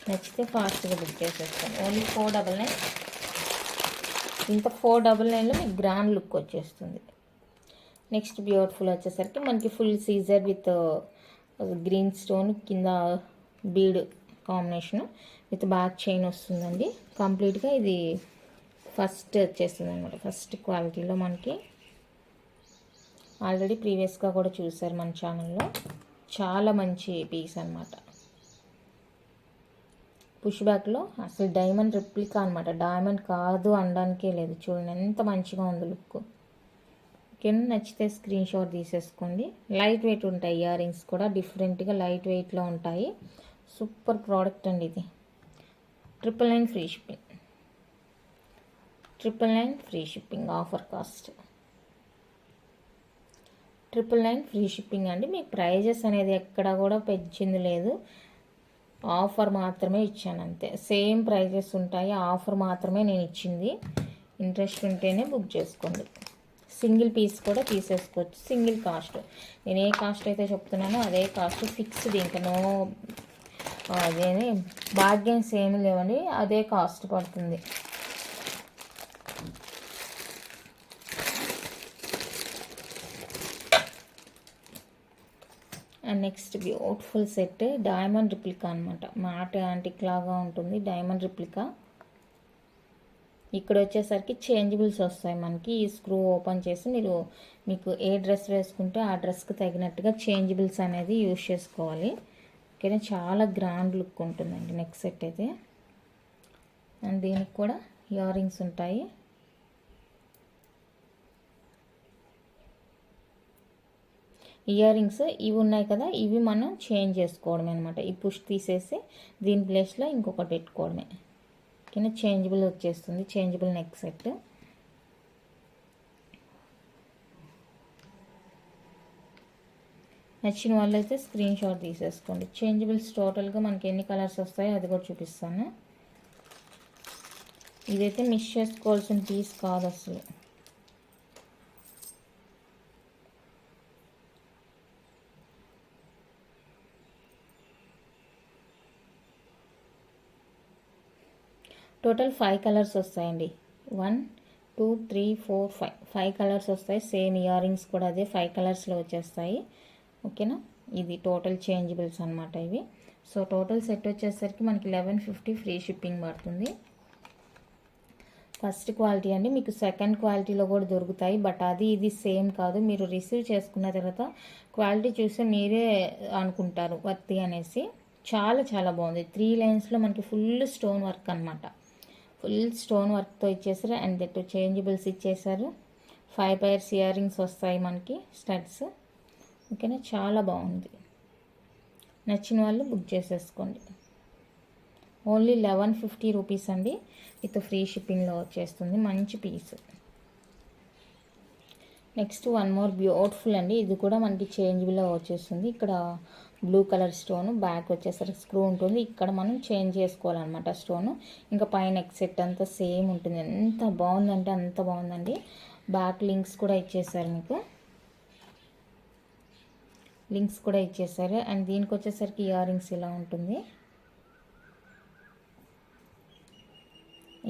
నచ్చితే ఫాస్ట్గా బుక్ చేసేస్తాను. ఓన్లీ 499. ఇంత 499లో మీకు గ్రాండ్ లుక్ వచ్చేస్తుంది. నెక్స్ట్ బ్యూటిఫుల్ వచ్చేసరికి మనకి ఫుల్ సీజర్ విత్ గ్రీన్ స్టోన్ కింద bead combination with back chain వస్తుందండి. కంప్లీట్గా ఇది ఫస్ట్ వచ్చేస్తుంది అనమాట, ఫస్ట్ క్వాలిటీలో. మనకి ఆల్రెడీ ప్రీవియస్గా కూడా చూసారు మన ఛానల్లో. చాలా మంచి పీస్ అనమాట. పుష్ బ్యాక్లో అసలు డైమండ్ రిప్లికా అనమాట, డైమండ్ కాదు అనడానికే లేదు. చూడండి ఎంత మంచిగా ఉంది లుక్. కింద నచ్చితే స్క్రీన్ షాట్ తీసేసుకోండి. లైట్ వెయిట్ ఉంటాయి, ఇయర్ రింగ్స్ కూడా డిఫరెంట్గా లైట్ వెయిట్లో ఉంటాయి. సూపర్ ప్రోడక్ట్ అండి ఇది. 999 free shipping. 999 free shipping offer cost. 999 free shipping అండి. మీకు ప్రైజెస్ అనేది ఎక్కడ కూడా పెంచింది లేదు, ఆఫర్ మాత్రమే ఇచ్చాను అంతే. సేమ్ ప్రైజెస్ ఉంటాయి, ఆఫర్ మాత్రమే నేను ఇచ్చింది. ఇంట్రెస్ట్ ఉంటేనే బుక్ చేసుకోండి. సింగిల్ పీస్ కూడా తీసేసుకోవచ్చు, సింగిల్ కాస్ట్. నేను ఏ కాస్ట్ అయితే చెప్తున్నానో అదే కాస్ట్ ఫిక్స్డ్. ఇంకా నో అదేని బార్గెన్స్ ఏమి లేవండి, అదే కాస్ట్ పడుతుంది. And next beautiful set, diamond replica అనమాట. మ్యాట్ యాంటిక్ లాగా ఉంటుంది, డైమండ్ రిప్లికా. ఇక్కడ వచ్చేసరికి చేంజబుల్స్ వస్తాయి మనకి. ఈ స్క్రూ ఓపెన్ చేసి మీకు ఏ డ్రెస్ వేసుకుంటే ఆ డ్రెస్కి తగినట్టుగా చేంజబుల్స్ అనేది యూజ్ చేసుకోవాలి. ఓకేనా, చాలా గ్రాండ్ లుక్ ఉంటుందండి నెక్ సెట్ అయితే. అండ్ దీనికి కూడా ఇయర్ రింగ్స్ ఉంటాయి. ఇయర్ రింగ్స్ ఇవి ఉన్నాయి కదా, ఇవి మనం చేంజ్ చేసుకోవడమే అనమాట. ఈ పుష్ తీసేసి దీని ప్లేస్లో ఇంకొకటి పెట్టుకోవడమే. ఓకేనా, చేంజబుల్ వచ్చేస్తుంది, చేంజబుల్ నెక్ సెట్. నచ్చిన వాళ్ళైతే స్క్రీన్ షాట్ తీసేసుకోండి. చేంజబుల్స్ టోటల్గా మనకి ఎన్ని కలర్స్ వస్తాయో అది కూడా చూపిస్తాను. ఇదైతే మిస్ చేసుకోవాల్సిన పీస్ కాదు అసలు. టోటల్ 5 కలర్స్ వస్తాయండి. 1 2 3 4 5 కలర్స్ వస్తాయి. సేమ్ ఇయర్ రింగ్స్ కూడా అదే 5 కలర్స్లో వచ్చేస్తాయి. ఓకేనా, ఇది టోటల్ చేంజబుల్స్ అనమాట ఇవి. సో టోటల్ సెట్ వచ్చేసరికి మనకి 1150 ఫ్రీ షిప్పింగ్ పడుతుంది. ఫస్ట్ క్వాలిటీ అండి. మీకు సెకండ్ క్వాలిటీలో కూడా దొరుకుతాయి, బట్ అది ఇది సేమ్ కాదు. మీరు రిసీవ్ చేసుకున్న తర్వాత క్వాలిటీ చూస్తే మీరే అనుకుంటారు వర్తి అనేసి. చాలా చాలా బాగుంది. 3 లైన్స్లో మనకి ఫుల్ స్టోన్ వర్క్ అనమాట. ఫుల్ స్టోన్ వర్క్తో ఇచ్చేసారు. అండ్ దట్ చేంజబుల్స్ ఇచ్చేసారు. 5 పైర్స్ ఇయర్ రింగ్స్ వస్తాయి మనకి, స్టడ్స్. ఓకేనా, చాలా బాగుంది. నచ్చిన వాళ్ళు బుక్ చేసేసుకోండి. ఓన్లీ 1150 రూపీస్ అండి, విత్ ఫ్రీ షిప్పింగ్లో వచ్చేస్తుంది. మంచి piece. Next one more beautiful అండి. ఇది కూడా మనకి చేంజబుల్లో వచ్చేస్తుంది. ఇక్కడ బ్లూ కలర్ స్టోన్, బ్యాక్ వచ్చేసరికి స్క్రూ ఉంటుంది. ఇక్కడ మనం చేంజ్ చేసుకోవాలన్నమాట స్టోను. ఇంకా పైన నెక్ సెట్ అంతా సేమ్ ఉంటుంది. ఎంత బాగుందంటే అంత బాగుందండి. బ్యాక్ లింక్స్ కూడా ఇచ్చేసారు, మీకు లింక్స్ కూడా ఇచ్చేసారు. అండ్ దీనికి వచ్చేసరికి ఇయర్ రింగ్స్ ఇలా ఉంటుంది.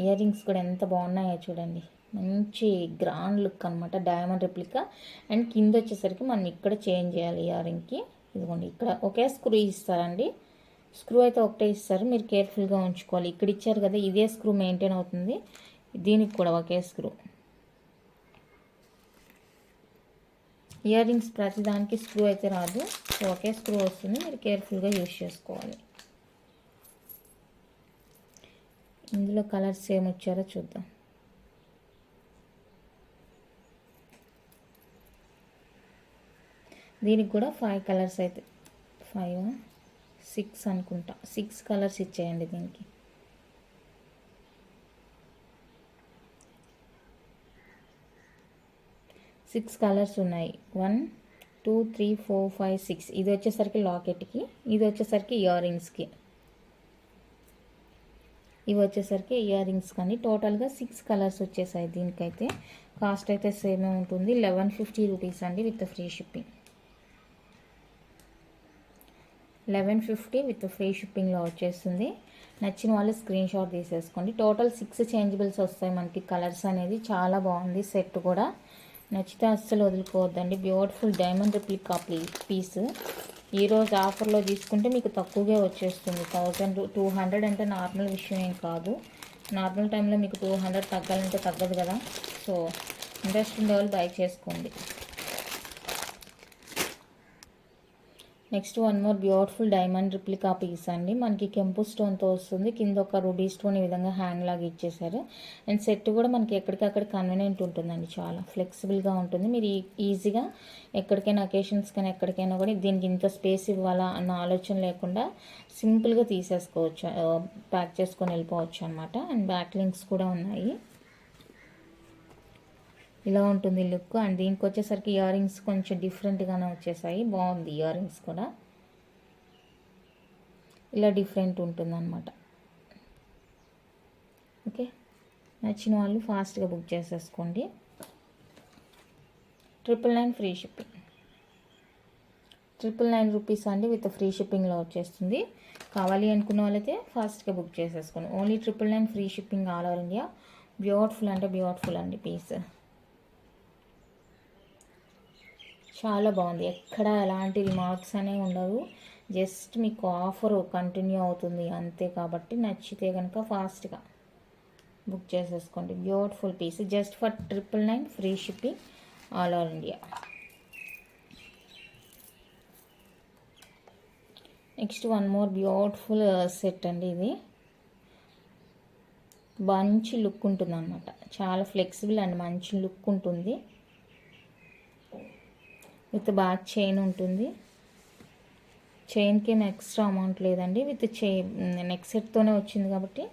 ఇయర్ రింగ్స్ కూడా ఎంత బాగున్నాయో చూడండి. మంచి గ్రాండ్ లుక్ అనమాట, డైమండ్ రెప్లికా. అండ్ కింద వచ్చేసరికి మనం ఇక్కడ చేంజ్ చేయాలి ఇయర్ రింగ్కి. ఇదిగోండి, ఇక్కడ ఒకే స్క్రూ ఇస్తారండి. స్క్రూ అయితే ఒకటే ఇస్తారు, మీరు కేర్ఫుల్గా ఉంచుకోవాలి. ఇక్కడ ఇచ్చారు కదా, ఇదే స్క్రూ మెయింటైన్ అవుతుంది. దీనికి కూడా ఒకే స్క్రూ. ఇయర్ రింగ్స్ ప్రతిదానికి స్క్రూ అయితే రాదు, సో ఒకే స్క్రూ వస్తుంది. మీరు కేర్ఫుల్గా యూజ్ చేసుకోవాలి. ఇందులో కలర్స్ ఏమి వచ్చారో చూద్దాం. దీనికి కూడా 5 కలర్స్ అయితే 5 6 అనుకుంటా, 6 కలర్స్ ఇచ్చేయండి దీనికి. సిక్స్ కలర్స్ ఉన్నాయి. 1 2 3 4 5 6. ఇది వచ్చేసరికి లాకెట్కి, ఇది వచ్చేసరికి ఇయర్ రింగ్స్కి, ఇవి వచ్చేసరికి ఇయర్ రింగ్స్. కానీ టోటల్గా 6 కలర్స్ వచ్చేసాయి. దీనికైతే కాస్ట్ అయితే సేమే ఉంటుంది. 1150 రూపీస్ అండి, with free shipping. 1150 with free షిప్పింగ్లో వచ్చేస్తుంది. నచ్చిన వాళ్ళు స్క్రీన్ షాట్ తీసేసుకోండి. టోటల్ 6 చేంజబుల్స్ వస్తాయి మనకి. కలర్స్ అనేది చాలా బాగుంది. సెట్ కూడా నచ్చితే అస్సలు వదులుకోవద్దండి. Beautiful diamond replica piece. ఈరోజు ఆఫర్లో తీసుకుంటే మీకు తక్కువగా వచ్చేస్తుంది. 1200 అంటే నార్మల్ విషయం ఏం కాదు. నార్మల్ టైంలో మీకు 200 తగ్గాలంటే తగ్గదు కదా. సో ఇంట్రెస్ట్ ఉండే వాళ్ళు బై చేసుకోండి. Next one more beautiful diamond replica piece అండి. మనకి కెంపు స్టోన్తో వస్తుంది. కింద ఒక రూబీ స్టోన్ ఈ విధంగా హ్యాంగ్ లాగా ఇచ్చేసారు. అండ్ సెట్ కూడా మనకి ఎక్కడికక్కడ కన్వీనియంట్ ఉంటుందండి, చాలా ఫ్లెక్సిబుల్గా ఉంటుంది. మీరు ఈజీగా ఎక్కడికైనా అకేషన్స్ కానీ ఎక్కడికైనా కూడా దీనికి ఇంత స్పేస్ ఇవ్వాలా అన్న ఆలోచన లేకుండా సింపుల్గా తీసేసుకోవచ్చు, ప్యాక్ చేసుకొని వెళ్ళిపోవచ్చు అనమాట. అండ్ బ్యాక్ లింక్స్ కూడా ఉన్నాయి. ఇలా ఉంటుంది లుక్. అండ్ దీనికి వచ్చేసరికి ఇయర్ రింగ్స్ కొంచెం డిఫరెంట్గానే వచ్చేసాయి. బాగుంది ఇయర్ రింగ్స్ కూడా, ఇలా డిఫరెంట్ ఉంటుందన్నమాట. ఓకే, నచ్చిన వాళ్ళు ఫాస్ట్గా బుక్ చేసేసుకోండి. 999 ఫ్రీ షిప్పింగ్. 999 రూపీస్ అండి, విత్ ఫ్రీ షిప్పింగ్లో వచ్చేస్తుంది. కావాలి అనుకున్న వాళ్ళైతే ఫాస్ట్గా బుక్ చేసేసుకోండి. Only 999 free shipping all over India. Beautiful అంటే బ్యూటిఫుల్ అండి పీస్. చాలా బాగుంది. ఎక్కడ ఎలాంటి రిమార్క్స్ అనేవి ఉండవు. జస్ట్ మీకు ఆఫర్ కంటిన్యూ అవుతుంది అంతే. కాబట్టి నచ్చితే కనుక ఫాస్ట్గా బుక్ చేసేసుకోండి. Beautiful piece, just for 999 free shipping all over India. Next one more beautiful set అండి. ఇది మంచి లుక్ ఉంటుంది అన్నమాట. చాలా ఫ్లెక్సిబుల్ అండ్ మంచి లుక్ ఉంటుంది. విత్ బ్యాక్ చైన్ ఉంటుంది. చైన్కి ఏం ఎక్స్ట్రా అమౌంట్ లేదండి, విత్ నెక్ సెట్తోనే వచ్చింది కాబట్టి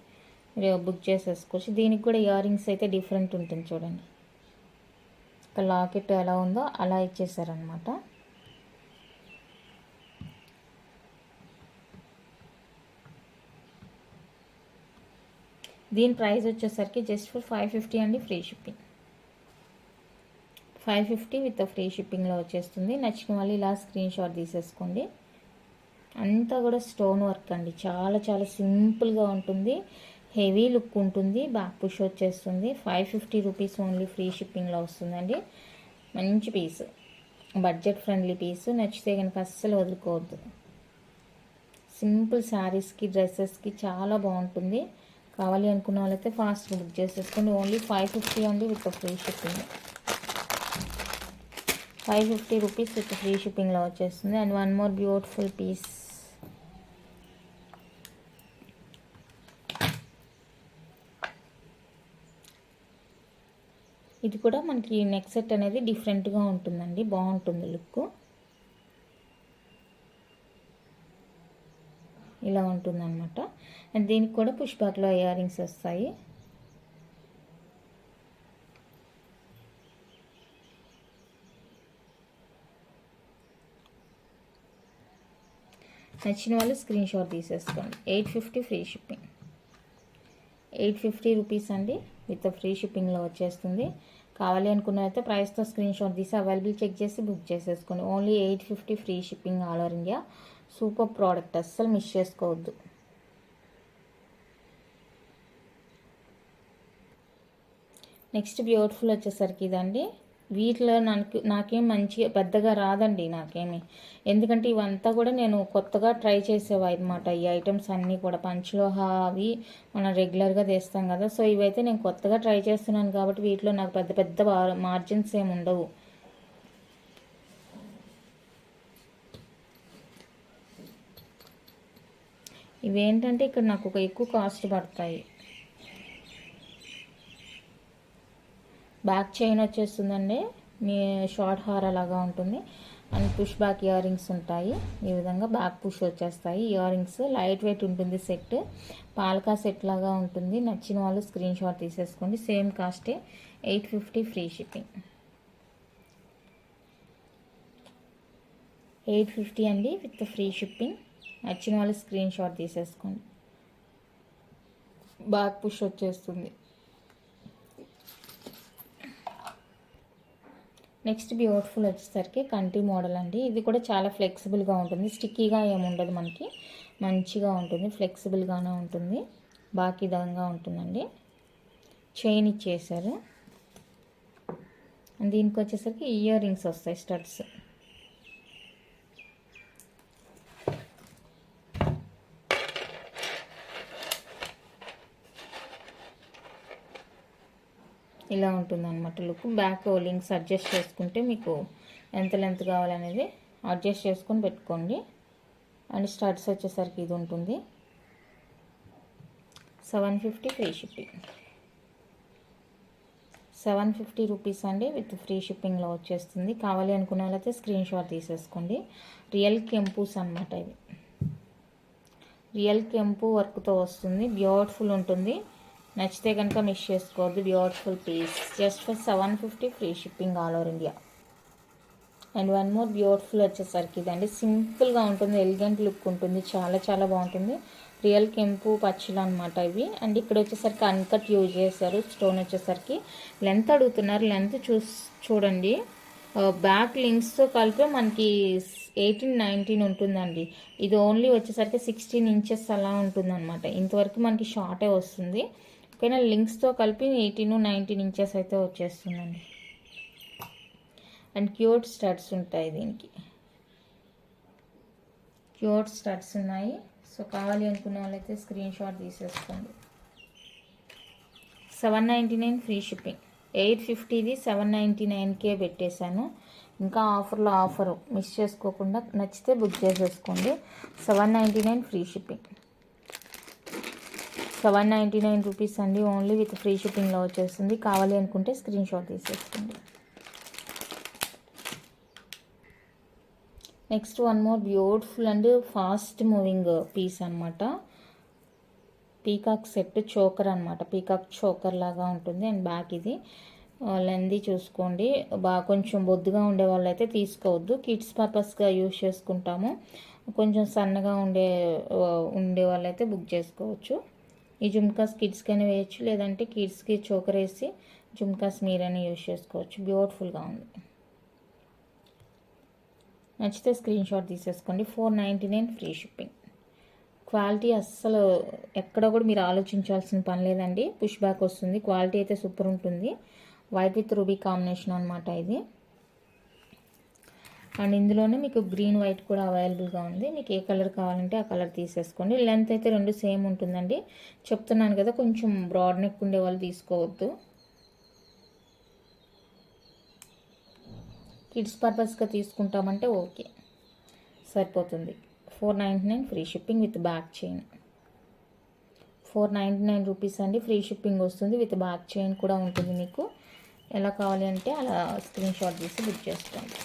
మీరు బుక్ చేసేసుకోవచ్చు. దీనికి కూడా ఇయర్ రింగ్స్ అయితే డిఫరెంట్ ఉంటుంది చూడండి. ఒక లాకెట్ ఎలా ఉందో అలా ఇచ్చేసారనమాట. దీని ప్రైస్ వచ్చేసరికి జస్ట్ ఫర్ 550 అండి, ఫ్రీ షిప్పింగ్. 550 విత్ ఫ్రీ షిప్పింగ్లో వచ్చేస్తుంది. నచ్చిన వాళ్ళు ఇలా స్క్రీన్ షాట్ తీసేసుకోండి. అంతా కూడా స్టోన్ వర్క్ అండి, చాలా చాలా సింపుల్గా ఉంటుంది, హెవీ లుక్ ఉంటుంది. బ్యాక్ పుష్ వచ్చేస్తుంది. 550 రూపీస్ ఓన్లీ, ఫ్రీ షిప్పింగ్లో వస్తుందండి. మంచి పీస్, బడ్జెట్ ఫ్రెండ్లీ పీస్. నచ్చితే కనుక అస్సలు వదులుకోవద్దు. సింపుల్ శారీస్కి, డ్రెస్సెస్కి చాలా బాగుంటుంది. కావాలి అనుకున్న వాళ్ళైతే ఫాస్ట్గా బుక్ చేసేసుకోండి. ఓన్లీ 550 అండి with free shipping. 550 rupees with free షిప్పింగ్లో వచ్చేస్తుంది. And one more beautiful piece. ఇది కూడా మనకి నెక్ సెట్ అనేది డిఫరెంట్గా ఉంటుందండి, బాగుంటుంది లుక్. ఇలా ఉంటుందన్నమాట. అండ్ దీనికి కూడా పుష్ బ్యాక్లో ఇయర్ రింగ్స్ వస్తాయి. నచ్చిన వాళ్ళు స్క్రీన్ షాట్ తీసేసుకోండి. 850 ఫ్రీ షిప్పింగ్. 850 రూపీస్ అండి విత్ ఫ్రీ షిప్పింగ్లో వచ్చేస్తుంది. కావాలి అనుకున్నైతే ప్రైస్తో స్క్రీన్ షాట్ తీసి అవైలబుల్ చెక్ చేసి బుక్ చేసేసుకోండి. Only 850 free shipping all over India. Super product, అస్సలు మిస్ చేసుకోవద్దు. నెక్స్ట్ బ్యూటిఫుల్ వచ్చేసరికి ఇదండి. వీటిలో నాకేం మంచిగా పెద్దగా రాదండి నాకేమి, ఎందుకంటే ఇవంతా కూడా నేను కొత్తగా ట్రై చేసేవా అనమాట. ఈ ఐటమ్స్ అన్నీ కూడా పంచలోహ అవి మనం రెగ్యులర్గా తెస్తాం కదా, సో ఇవైతే నేను కొత్తగా ట్రై చేస్తున్నాను కాబట్టి వీటిలో నాకు పెద్ద పెద్ద మార్జిన్స్ ఏమి ఉండవు. ఇవేంటంటే ఇక్కడ నాకు ఒక ఎక్కువ కాస్ట్ పడతాయి. బ్యాక్ చైన్ వచ్చేస్తుందండి, మీ షార్ట్ హార్ అలాగా ఉంటుంది. And push back ear rings ఉంటాయి. ఈ విధంగా బ్యాక్ పుష్ వచ్చేస్తాయి ఇయర్ రింగ్స్. లైట్ వెయిట్ ఉంటుంది సెట్, పాలకా సెట్ లాగా ఉంటుంది. నచ్చిన వాళ్ళు స్క్రీన్ షాట్ తీసేసుకోండి. సేమ్ కాస్టే, 850 ఫ్రీ షిప్పింగ్. 850 అండి విత్ ఫ్రీ షిప్పింగ్. నచ్చిన వాళ్ళు స్క్రీన్ షాట్ తీసేసుకోండి. బ్యాక్ పుష్ వచ్చేస్తుంది. నెక్స్ట్ బ్యూటిఫుల్ వచ్చేసరికి కంటి మోడల్ అండి. ఇది కూడా చాలా ఫ్లెక్సిబుల్గా ఉంటుంది, స్టిక్కీగా ఏముండదు మనకి, మంచిగా ఉంటుంది, ఫ్లెక్సిబుల్గానే ఉంటుంది, బాకీ విధంగా ఉంటుందండి. చైన్ ఇచ్చేసారు. దీనికి వచ్చేసరికి ఇయర్ రింగ్స్ వస్తాయి, స్టడ్స్. ఇలా ఉంటుంది అనమాట లుక్. బ్యాక్ లింక్స్ అడ్జస్ట్ చేసుకుంటే మీకు ఎంత లెంత్ కావాలనేది అడ్జస్ట్ చేసుకొని పెట్టుకోండి. అండ్ స్టడ్స్ వచ్చేసరికి ఇది ఉంటుంది. 750 ఫ్రీ షిప్పింగ్. 750 రూపీస్ అండి విత్ ఫ్రీ షిప్పింగ్లో వచ్చేస్తుంది. కావాలి అనుకున్న వాళ్ళైతే స్క్రీన్ షాట్ తీసేసుకోండి. రియల్ కెంపూస్ అనమాట ఇవి. రియల్ కెంపు వర్క్తో వస్తుంది, బ్యూటిఫుల్ ఉంటుంది. నచ్చితే కనుక మిస్ చేసుకోవద్దు. Beautiful piece, just for 750 free shipping all over India. And one more beautiful వచ్చేసరికి ఇదండి. సింపుల్గా ఉంటుంది, ఎలిగెంట్ లుక్ ఉంటుంది, చాలా చాలా బాగుంటుంది. రియల్ కెంపు పచ్చులు అనమాట ఇవి. అండ్ ఇక్కడ వచ్చేసరికి అన్కట్ యూజ్ చేశారు. స్టోన్ వచ్చేసరికి లెంత్ అడుగుతున్నారు, లెంత్ చూడండి. బ్యాక్ లింక్స్తో కలిపి మనకి 18-19 ఉంటుందండి. ఇది ఓన్లీ వచ్చేసరికి 16 ఇంచెస్ అలా ఉంటుందన్నమాట. ఇంతవరకు మనకి షార్టే వస్తుంది. ఓకేనా, లింక్స్తో కలిపి 18-19 ఇంచెస్ అయితే వచ్చేస్తుందండి. అండ్ క్యూట్ స్టడ్స్ ఉంటాయి దీనికి, క్యూట్ స్టడ్స్ ఉన్నాయి. సో కావాలి అనుకున్న వాళ్ళైతే స్క్రీన్ షాట్ తీసేసుకోండి. 799 ఫ్రీ షిప్పింగ్. 850ది 799కే పెట్టేశాను. ఇంకా ఆఫర్లో ఆఫర్ మిస్ చేసుకోకుండా నచ్చితే బుక్ చేసేసుకోండి. 799 ఫ్రీ షిప్పింగ్. 799 రూపీస్ అండి ఓన్లీ విత్ ఫ్రీ షిప్పింగ్లో వచ్చేస్తుంది. కావాలి అనుకుంటే స్క్రీన్ షాట్ తీసేసుకోండి. Next one more beautiful and fast moving piece అనమాట. పీకాక్ సెట్ చోకర్ అనమాట. పీకాక్ చోకర్ లాగా ఉంటుంది. అండ్ బ్యాక్ ఇది లెంది చూసుకోండి. బాగా కొంచెం బొద్దుగా ఉండే వాళ్ళైతే తీసుకోవద్దు. కిడ్స్ పర్పస్గా యూజ్ చేసుకుంటాము. కొంచెం సన్నగా ఉండే వాళ్ళైతే బుక్ చేసుకోవచ్చు. ఈ జుమ్కాస్ కిడ్స్కైనా వేయచ్చు, లేదంటే కిడ్స్కి చోకర్ వేసి జుమ్కాస్ మీరైనా యూజ్ చేసుకోవచ్చు. బ్యూటిఫుల్గా ఉంది. నచ్చితే స్క్రీన్ షాట్ తీసేసుకోండి. 499 ఫ్రీ షిప్పింగ్. క్వాలిటీ అస్సలు ఎక్కడ కూడా మీరు ఆలోచించాల్సిన పని లేదండి. పుష్ బ్యాక్ వస్తుంది. క్వాలిటీ అయితే సూపర్ ఉంటుంది. వైట్ విత్ రూబీ కాంబినేషన్ అనమాట ఇది. అండ్ ఇందులోనే మీకు గ్రీన్ వైట్ కూడా అవైలబుల్గా ఉంది. మీకు ఏ కలర్ కావాలంటే ఆ కలర్ తీసేసుకోండి. లెంత్ అయితే 2 సేమ్ ఉంటుందండి. చెప్తున్నాను కదా, కొంచెం బ్రాడ్ నెక్ ఉండే వాళ్ళు తీసుకోవద్దు. కిడ్స్ పర్పస్గా తీసుకుంటామంటే ఓకే, సరిపోతుంది. 499 free shipping with back chain. 499 rupees అండి. ఫ్రీ షిప్పింగ్ వస్తుంది. విత్ బ్యాక్ చైన్ కూడా ఉంటుంది. మీకు ఎలా కావాలి అంటే అలా స్క్రీన్ షాట్ తీసి బుక్ చేసుకోండి.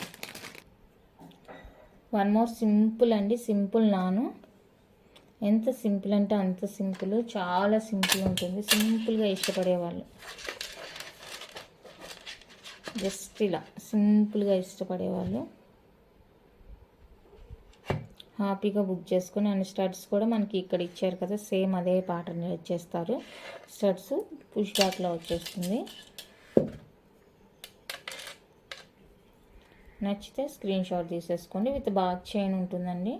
వన్ మోర్ సింపుల్ అండి. సింపుల్ నాను. ఎంత సింపుల్ అంటే అంత సింపుల్. చాలా సింపుల్ ఉంటుంది. సింపుల్గా ఇష్టపడేవాళ్ళు జస్ట్ ఇలా సింపుల్గా ఇష్టపడేవాళ్ళు హ్యాపీగా బుక్ చేసుకొని. అండ్ స్టడ్స్ కూడా మనకి ఇక్కడ ఇచ్చారు కదా, సేమ్ అదే ప్యాటర్న్ వచ్చేస్తారు. స్టడ్స్ పుష్ బ్యాక్లో వచ్చేస్తుంది. నచ్చితే స్క్రీన్ షాట్ తీసేసుకోండి. విత్ బ్యాక్ చైన్ ఉంటుందండి.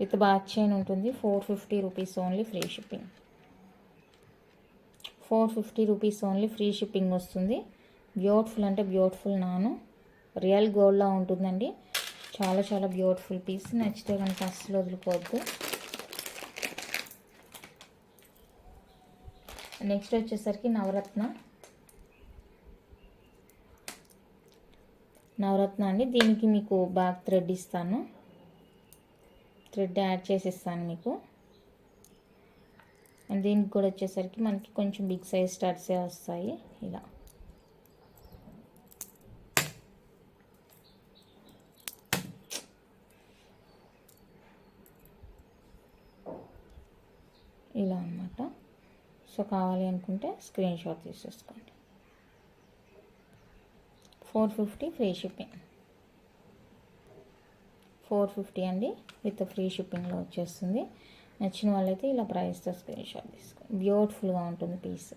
విత్ బ్యాక్ చైన్ ఉంటుంది. 450 rupees only free shipping. 450 rupees only free shipping వస్తుంది. బ్యూటిఫుల్ అంటే బ్యూటిఫుల్ నాను. రియల్ గోల్డ్లా ఉంటుందండి. చాలా చాలా బ్యూటిఫుల్ పీస్. నచ్చితే కనుక అస్సలు వదులుకోవద్దు. నెక్స్ట్ వచ్చేసరికి నవరత్న అండి. దీనికి మీకు బ్యాక్ థ్రెడ్ ఇస్తాను. థ్రెడ్ యాడ్ చేసి ఇస్తాను మీకు. అండ్ దీనికి కూడా వచ్చేసరికి మనకి కొంచెం బిగ్ సైజ్ స్టడ్సే వస్తాయి. ఇలా అన్నమాట. సో కావాలి అనుకుంటే స్క్రీన్ షాట్ తీసేసుకోండి. 450 ఫ్రీ షిప్పింగ్. 450 అండి. విత్ ఫ్రీ షిప్పింగ్లో వచ్చేస్తుంది. నచ్చిన వాళ్ళైతే ఇలా ప్రైస్తో స్క్రీన్ షాట్ తీసుకోండి. బ్యూటిఫుల్గా ఉంటుంది piece.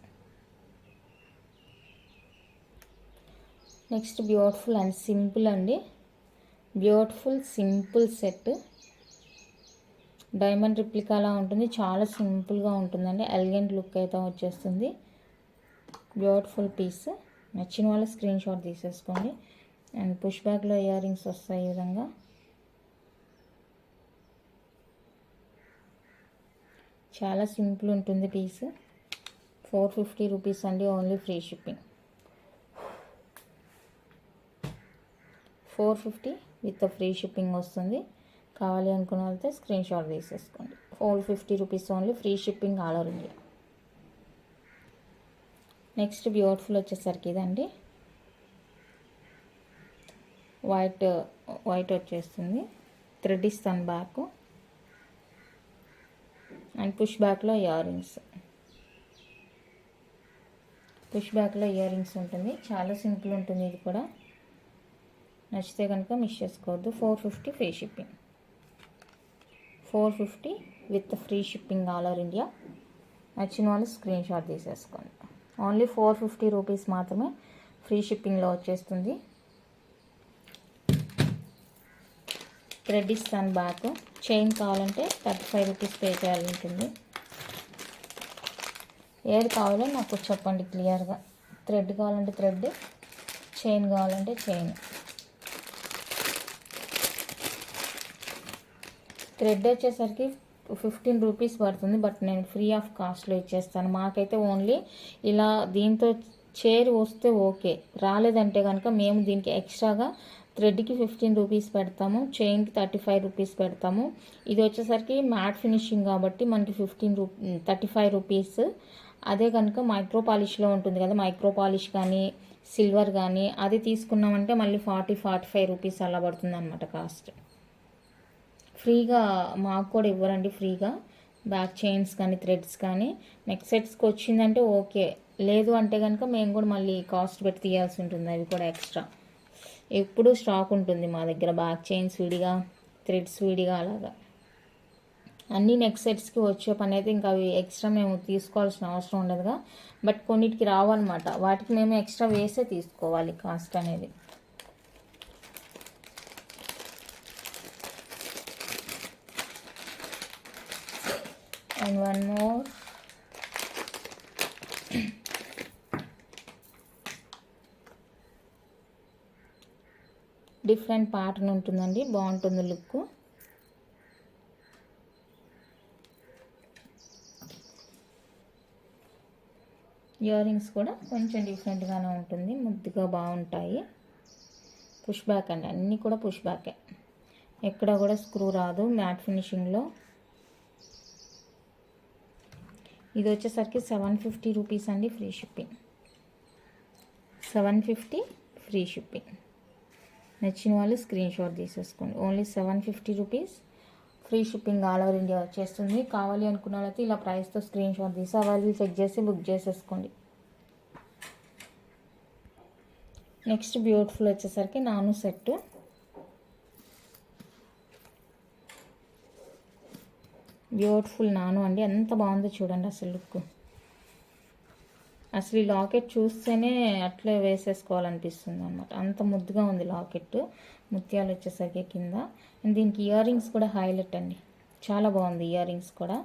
Next beautiful and simple అండి. Beautiful simple set. డైమండ్ రిప్లికాలా ఉంటుంది. చాలా సింపుల్గా ఉంటుందండి. ఎలిగెంట్ లుక్ అయితే వచ్చేస్తుంది. బ్యూటిఫుల్ పీస్. నచ్చిన వాళ్ళు స్క్రీన్ షాట్ తీసేసుకోండి. అండ్ పుష్ బ్యాక్లో ఇయర్ రింగ్స్ వస్తాయి ఈ విధంగా. చాలా సింపుల్ ఉంటుంది పీస్. 450 రూపీస్ అండి. Only free shipping. 450 with free shipping వస్తుంది. కావాలి అనుకున్న వాళ్ళతో స్క్రీన్ షాట్ తీసేసుకోండి. 450 rupees only free shipping all over India. Next beautiful వచ్చేసరికి ఇదండి. వైట్ వచ్చేస్తుంది. థ్రెడ్ ఇస్తాను బ్యాక్. అండ్ పుష్ బ్యాక్లో ఇయర్ రింగ్స్. పుష్ బ్యాక్లో ఇయర్ రింగ్స్ ఉంటుంది. చాలా సింపుల్ ఉంటుంది ఇది కూడా. నచ్చితే కనుక మిస్ చేసుకోవద్దు. 450 free shipping. 450 with free shipping all over India. నచ్చిన వాళ్ళు స్క్రీన్ షాట్ తీసేసుకోండి. ఓన్లీ 450 రూపీస్ మాత్రమే ఫ్రీ షిప్పింగ్లో వచ్చేస్తుంది. థ్రెడ్ ఇస్తాను బ్యాక్. చైన్ కావాలంటే 35 రూపీస్ పే చేయాలి ఉంటుంది. ఏది కావాలో నాకు చెప్పండి క్లియర్గా. థ్రెడ్ కావాలంటే థ్రెడ్, చైన్ కావాలంటే చైన్. థ్రెడ్ వచ్చేసరికి 15 రూపీస్ పడుతుంది. బట్ నేను ఫ్రీ ఆఫ్ కాస్ట్లో ఇచ్చేస్తాను. మాకైతే ఓన్లీ ఇలా దీంతో చైర్ వస్తే ఓకే, రాలేదంటే కనుక మేము దీనికి ఎక్స్ట్రాగా థ్రెడ్కి 15 రూపీస్ పెడతాము, చైన్కి 35 రూపీస్ పెడతాము. ఇది వచ్చేసరికి మ్యాట్ ఫినిషింగ్ కాబట్టి మనకి 35 రూపీస్. అదే కనుక మైక్రో పాలిష్లో ఉంటుంది కదా, మైక్రో పాలిష్ కానీ సిల్వర్ కానీ అది తీసుకున్నామంటే మళ్ళీ 45 రూపీస్ అలా పడుతుంది అనమాట కాస్ట్. ఫ్రీగా మాకు కూడా ఇవ్వరండి, ఫ్రీగా బ్యాక్ చైన్స్ కానీ థ్రెడ్స్ కానీ. నెక్ సెట్స్కి వచ్చిందంటే ఓకే, లేదు అంటే కనుక మేము కూడా మళ్ళీ కాస్ట్ పెట్టి తీయాల్సి ఉంటుంది, అవి కూడా ఎక్స్ట్రా. ఎప్పుడూ స్టాక్ ఉంటుంది మా దగ్గర, బ్యాక్ చైన్స్ విడిగా థ్రెడ్స్ విడిగా అలాగా. అన్ని నెక్ సెట్స్కి వచ్చే పని అయితే ఇంకా అవి ఎక్స్ట్రా మేము తీసుకోవాల్సిన అవసరం ఉండదుగా, బట్ కొన్నిటికి రావన్నమాట, వాటికి మేము ఎక్స్ట్రా వేసే తీసుకోవాలి కాస్ట్ అనేది. And one more, different pattern ఉంటుందండి, బాగుంటుంది లుక్. ఇయర్ రింగ్స్ కూడా కొంచెం డిఫరెంట్గానే ఉంటుంది, ముద్దుగా బాగుంటాయి. పుష్ బ్యాక్ అండి, అన్నీ కూడా పుష్ బ్యాకే, ఎక్కడ కూడా స్క్రూ రాదు, మ్యాట్ ఫినిషింగ్లో. ఇది వచ్చేసరికి 750 రూపీస్ అండి, ఫ్రీ షిప్పింగ్. 750 free shipping. నచ్చిన వాళ్ళు స్క్రీన్ షాట్ తీసేసుకోండి. Only 750 rupees free shipping all over India వచ్చేస్తుంది. కావాలి అనుకున్న వాళ్ళైతే ఇలా ప్రైస్తో స్క్రీన్ షాట్ తీసి అవైలబుల్ చెక్ చేసి బుక్ చేసేసుకోండి. నెక్స్ట్ బ్యూటిఫుల్ వచ్చేసరికి నాను సెట్. బ్యూటిఫుల్ నాను అండి, ఎంత బాగుందో చూడండి అసలు లుక్. అసలు ఈ లాకెట్ చూస్తేనే అట్లే వేసేసుకోవాలనిపిస్తుంది అనమాట, అంత ముద్దుగా ఉంది లాకెట్. ముత్యాలు వచ్చేసరికి కింద. అండ్ దీనికి ఇయర్ రింగ్స్ కూడా హైలైట్ అండి, చాలా బాగుంది ఇయర్ రింగ్స్ కూడా.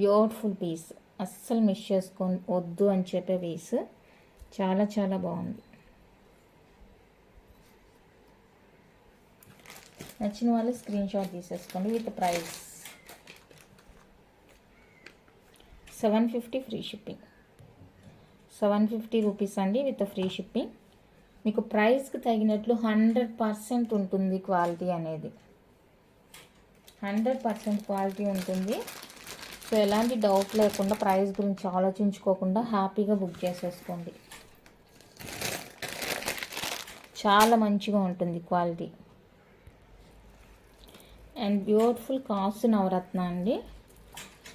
బ్యూటిఫుల్ పీస్, అస్సలు మిస్ చేసుకొని వద్దు అని చెప్పే పీస్, చాలా చాలా బాగుంది. నచ్చిన వాళ్ళు స్క్రీన్ షాట్ తీసేసుకోండి. With price 750 free shipping. 750 rupees అండి విత్ ఫ్రీ షిప్పింగ్. మీకు ప్రైస్కి తగినట్లు 100% ఉంటుంది క్వాలిటీ అనేది, 100% క్వాలిటీ ఉంటుంది. సో ఎలాంటి డౌట్ లేకుండా, ప్రైస్ గురించి ఆలోచించుకోకుండా హ్యాపీగా బుక్ చేసేసుకోండి. చాలా మంచిగా ఉంటుంది క్వాలిటీ. అండ్ బ్యూటిఫుల్ కాసు నవరత్న అండి,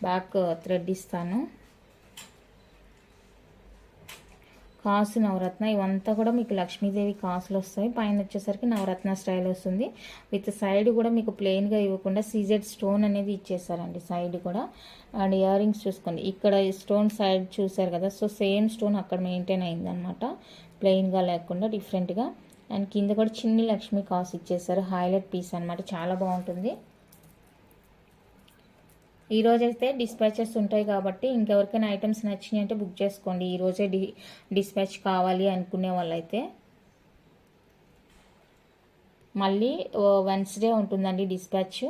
బ్యాక్ థ్రెడ్ ఇస్తాను. కాసు నవరత్న, ఇవంతా కూడా మీకు లక్ష్మీదేవి కాసులు వస్తాయి. పైన వచ్చేసరికి నవరత్న స్టైల్ వస్తుంది. విత్ సైడ్ కూడా మీకు ప్లెయిన్గా ఇవ్వకుండా సీజెడ్ స్టోన్ అనేది ఇచ్చేసారండి సైడ్ కూడా. అండ్ ఇయర్ రింగ్స్ చూసుకోండి, ఇక్కడ స్టోన్ సైడ్ చూసారు కదా, సో సేమ్ స్టోన్ అక్కడ మెయింటైన్ అయిందనమాట, ప్లెయిన్గా లేకుండా డిఫరెంట్గా. అండ్ కింద కూడా చిన్ని లక్ష్మీ కాసు ఇచ్చేసారు, హైలైట్ పీస్ అనమాట, చాలా బాగుంటుంది. ఈరోజైతే డిస్పాచెస్ ఉంటాయి కాబట్టి ఇంకెవరికైనా ఐటమ్స్ నచ్చినాయి అంటే బుక్ చేసుకోండి. ఈరోజే డిస్పాచ్ కావాలి అనుకునే వాళ్ళైతే. మళ్ళీ వెన్స్డే ఉంటుందండి డిస్పాచ్.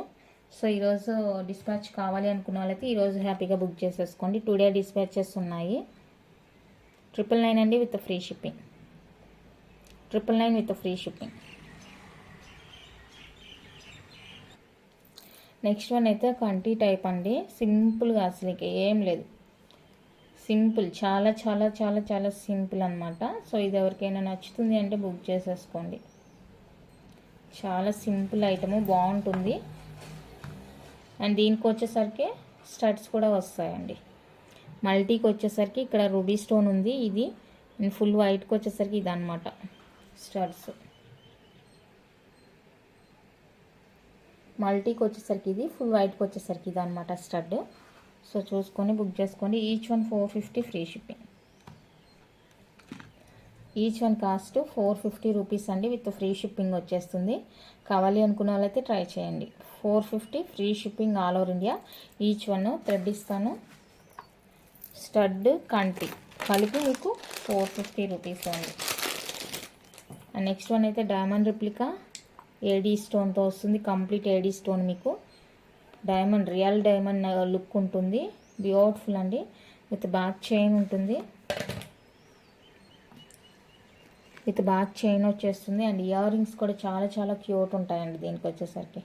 సో ఈరోజు డిస్పాచ్ కావాలి అనుకున్న వాళ్ళైతే ఈరోజు హ్యాపీగా బుక్ చేసేసుకోండి. టుడే డిస్పాచెస్ ఉన్నాయి. 999 అండి with free shipping. 999 with free shipping. Next one అయితే కంటి టైప్ అండి, సింపుల్గా అసలు ఇక ఏం లేదు, సింపుల్, చాలా చాలా చాలా చాలా సింపుల్ అనమాట. సో ఇది ఎవరికైనా నచ్చుతుంది అంటే బుక్ చేసేసుకోండి. చాలా సింపుల్ ఐటము, బాగుంటుంది. అండ్ దీనికి వచ్చేసరికి స్టడ్స్ కూడా వస్తాయండి. మల్టీకి వచ్చేసరికి ఇక్కడ రూబీ స్టోన్ ఉంది, ఇది ఫుల్ వైట్కి వచ్చేసరికి ఇది అనమాట స్టడ్స్. మల్టీకి వచ్చేసరికి ఇది, ఫుల్ వైట్కి వచ్చేసరికి ఇది అనమాట స్టడ్. సో చూసుకొని బుక్ చేసుకోండి. Each one 450 free shipping. Each one cost 450 rupees అండి విత్ ఫ్రీ షిప్పింగ్ వచ్చేస్తుంది. కావాలి అనుకున్న వాళ్ళైతే ట్రై చేయండి. 450 free shipping all over India. Each one thread ఇస్తాను, స్టడ్ కంటి కలిపి మీకు 450 రూపీస్ అండి. అండ్ నెక్స్ట్ వన్ అయితే డైమండ్ రిప్లికా ఏడీ స్టోన్తో వస్తుంది, కంప్లీట్ ఏడీ స్టోన్, మీకు డైమండ్, రియల్ డైమండ్ లుక్ ఉంటుంది. బ్యూటిఫుల్ అండి, విత్ బ్యాక్ చైన్ ఉంటుంది, విత్ బ్యాక్ చైన్ వచ్చేస్తుంది. అండ్ ఇయర్ రింగ్స్ కూడా చాలా చాలా క్యూట్ ఉంటాయండి దీనికి వచ్చేసరికి.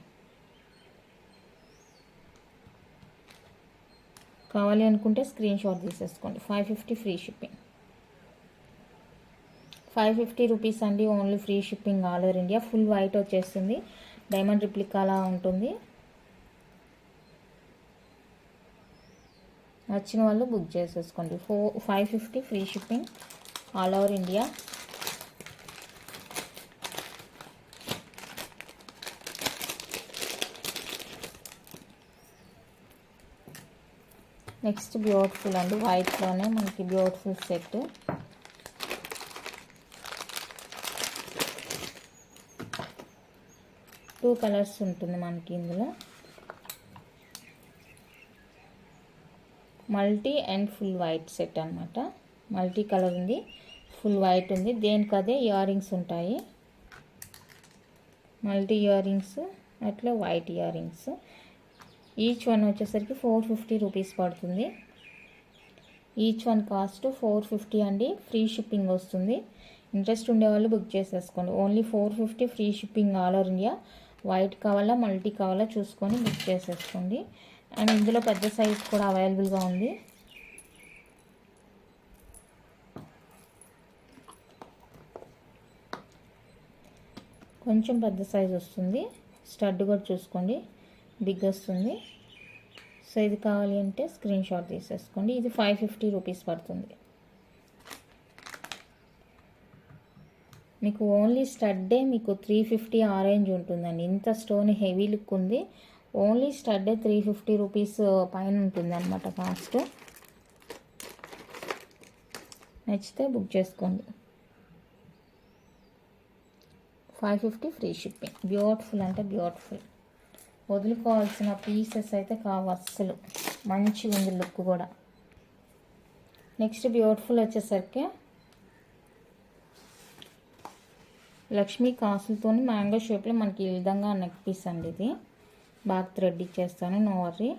కావాలి అనుకుంటే స్క్రీన్ షాట్ తీసేసుకోండి. 550 ఫ్రీ షిప్పింగ్. 550 రూపీస్ అండి, only free shipping all over India. Full white వచ్చేస్తుంది, డైమండ్ రిప్లికా అలా ఉంటుంది. నచ్చిన వాళ్ళు బుక్ చేసేసుకోండి. 550 free shipping all over India. Next beautiful అండి, వైట్లోనే మనకి బ్యూటిఫుల్ సెట్. టూ కలర్స్ ఉంటుంది మనకి ఇందులో, multi and full white set అనమాట. మల్టీ కలర్ ఉంది, ఫుల్ వైట్ ఉంది. దేనికదే ఇయర్ రింగ్స్ ఉంటాయి, మల్టీ ఇయర్ రింగ్స్, అట్లా white ear rings. Each one వచ్చేసరికి 450 రూపీస్ పడుతుంది. ఈచ్ వన్ కాస్ట్ 450 అండి, ఫ్రీ షిప్పింగ్ వస్తుంది. ఇంట్రెస్ట్ ఉండేవాళ్ళు బుక్ చేసేసుకోండి. Only 450 free shipping all over India. White కావాలా మల్టీ కావాలా చూసుకొని బుక్ చేసేసుకోండి. అండ్ ఇందులో పెద్ద సైజ్ కూడా అవైలబుల్గా ఉంది. కొంచెం పెద్ద సైజ్ వస్తుంది, స్టడ్ కూడా చూసుకోండి, బిగ్ వస్తుంది. సో ఇది కావాలి అంటే స్క్రీన్ షాట్ తీసేసుకోండి. ఇది 550 రూపీస్ పడుతుంది. మీకు ఓన్లీ స్టడ్డే మీకు 350 ఆ రేంజ్ ఉంటుందండి. ఇంత స్టోన్ హెవీ లుక్ ఉంది. ఓన్లీ స్టడ్డే 350 రూపీస్ పైన ఉంటుంది అనమాట కాస్ట్. నచ్చితే బుక్ చేసుకోండి. 550 ఫ్రీ షిప్పింగ్. బ్యూటిఫుల్ అంటే బ్యూటిఫుల్, వదులుకోవాల్సిన పీసెస్ అయితే కావు అస్సలు. మంచిగా ఉంది లుక్ కూడా. నెక్స్ట్ బ్యూటిఫుల్ వచ్చేసరికి లక్ష్మీ కాసులతో మ్యాంగో షేప్లో మనకి ఈ విధంగా నెక్ పీస్ అండి. ఇది బాగా థ్రెడ్ ఇచ్చేస్తాను, నో వర్రీ.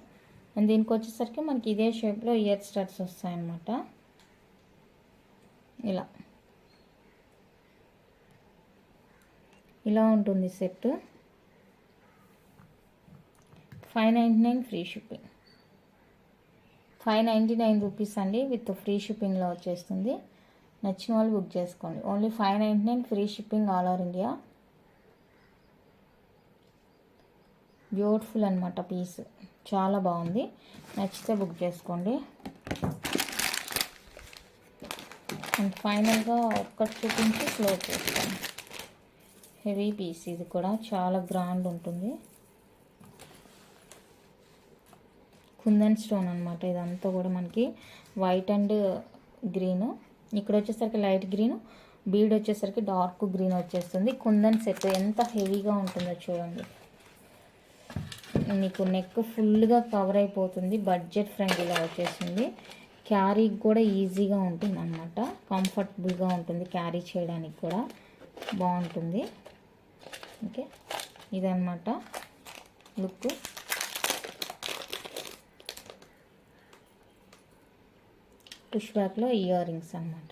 అండ్ దీనికి వచ్చేసరికి మనకి ఇదే షేప్లో ఇయర్ స్టడ్స్ వస్తాయన్నమాట. ఇలా ఉంటుంది సెట్. 599 free shipping. 599 రూపీస్ అండి, విత్ ఫ్రీ షిప్పింగ్లో వచ్చేస్తుంది. నచ్చిన వాళ్ళు బుక్ చేసుకోండి. Only 599 free shipping all over India. Beautiful అనమాట పీస్, చాలా బాగుంది. నచ్చితే బుక్ చేసుకోండి. అండ్ ఫైనల్గా ఒక్కటి చూపించి క్లోజ్ చేస్తాను. హెవీ పీస్, ఇది కూడా చాలా గ్రాండ్ ఉంటుంది. కుందన్ స్టోన్ అనమాట ఇదంతా కూడా మనకి వైట్ అండ్ గ్రీన్. ఇక్కడ వచ్చేసరికి లైట్ గ్రీన్, బీడ్ వచ్చేసరికి డార్క్ గ్రీన్ వచ్చేస్తుంది. కుందన్ సెట్ ఎంత హెవీగా ఉంటుందో చూడండి. మీకు నెక్ ఫుల్గా కవర్ అయిపోతుంది, బడ్జెట్ ఫ్రెండ్లీగా వచ్చేసింది. క్యారీ కూడా ఈజీగా ఉంటుంది అన్నమాట, కంఫర్టబుల్గా ఉంటుంది, క్యారీ చేయడానికి కూడా బాగుంటుంది. ఓకే, ఇదన్నమాట లుక్. పుష్ బ్యాక్లో ఇయర్ రింగ్స్ అనమాట.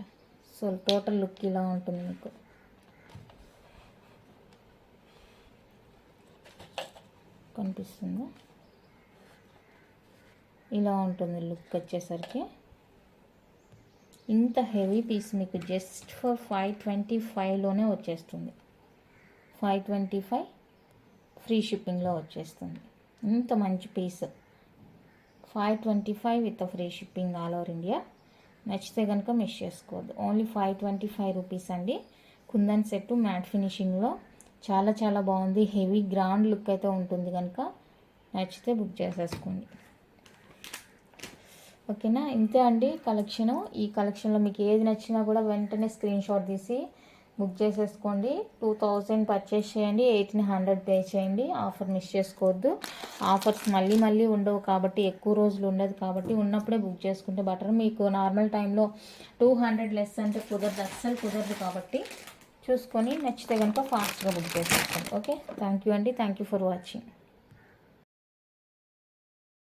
సో టోటల్ లుక్ ఇలా ఉంటుంది మీకు. కనిపిస్తుందా? ఇలా ఉంటుంది లుక్ వచ్చేసరికి. ఇంత హెవీ పీస్ మీకు జస్ట్ ఫర్ 525లోనే వచ్చేస్తుంది. 525 ఫ్రీ షిప్పింగ్లో వచ్చేస్తుంది. ఇంత మంచి piece 525 with free shipping all over India. నచ్చితే కనుక మిస్ చేసుకోవద్దు. ఓన్లీ 525 రూపీస్ అండి. కుందన్ సెట్ మ్యాట్ ఫినిషింగ్లో చాలా చాలా బాగుంది. హెవీ గ్రాండ్ లుక్ అయితే ఉంటుంది కనుక నచ్చితే బుక్ చేసేసుకోండి. ఓకేనా, ఇంతే అండి కలెక్షను. ఈ కలెక్షన్లో మీకు ఏది నచ్చినా కూడా వెంటనే స్క్రీన్ షాట్ తీసి బుక్ చేసేసుకోండి. 2000 పర్చేస్ చేయండి, 1800 పే చేయండి. ఆఫర్ మిస్ చేసుకోవద్దు. ఆఫర్స్ మళ్ళీ మళ్ళీ ఉండవు కాబట్టి, ఎక్కువ రోజులు ఉండదు కాబట్టి, ఉన్నప్పుడే బుక్ చేసుకుంటే బెటర్. మీకు నార్మల్ టైంలో 200 లెస్ అంటే కుదరదు, అస్సలు కుదరదు. కాబట్టి చూసుకొని నచ్చితే కనుక ఫాస్ట్గా బుక్ చేసేసుకోండి. ఓకే, థ్యాంక్ యూ అండి. Thank you for watching.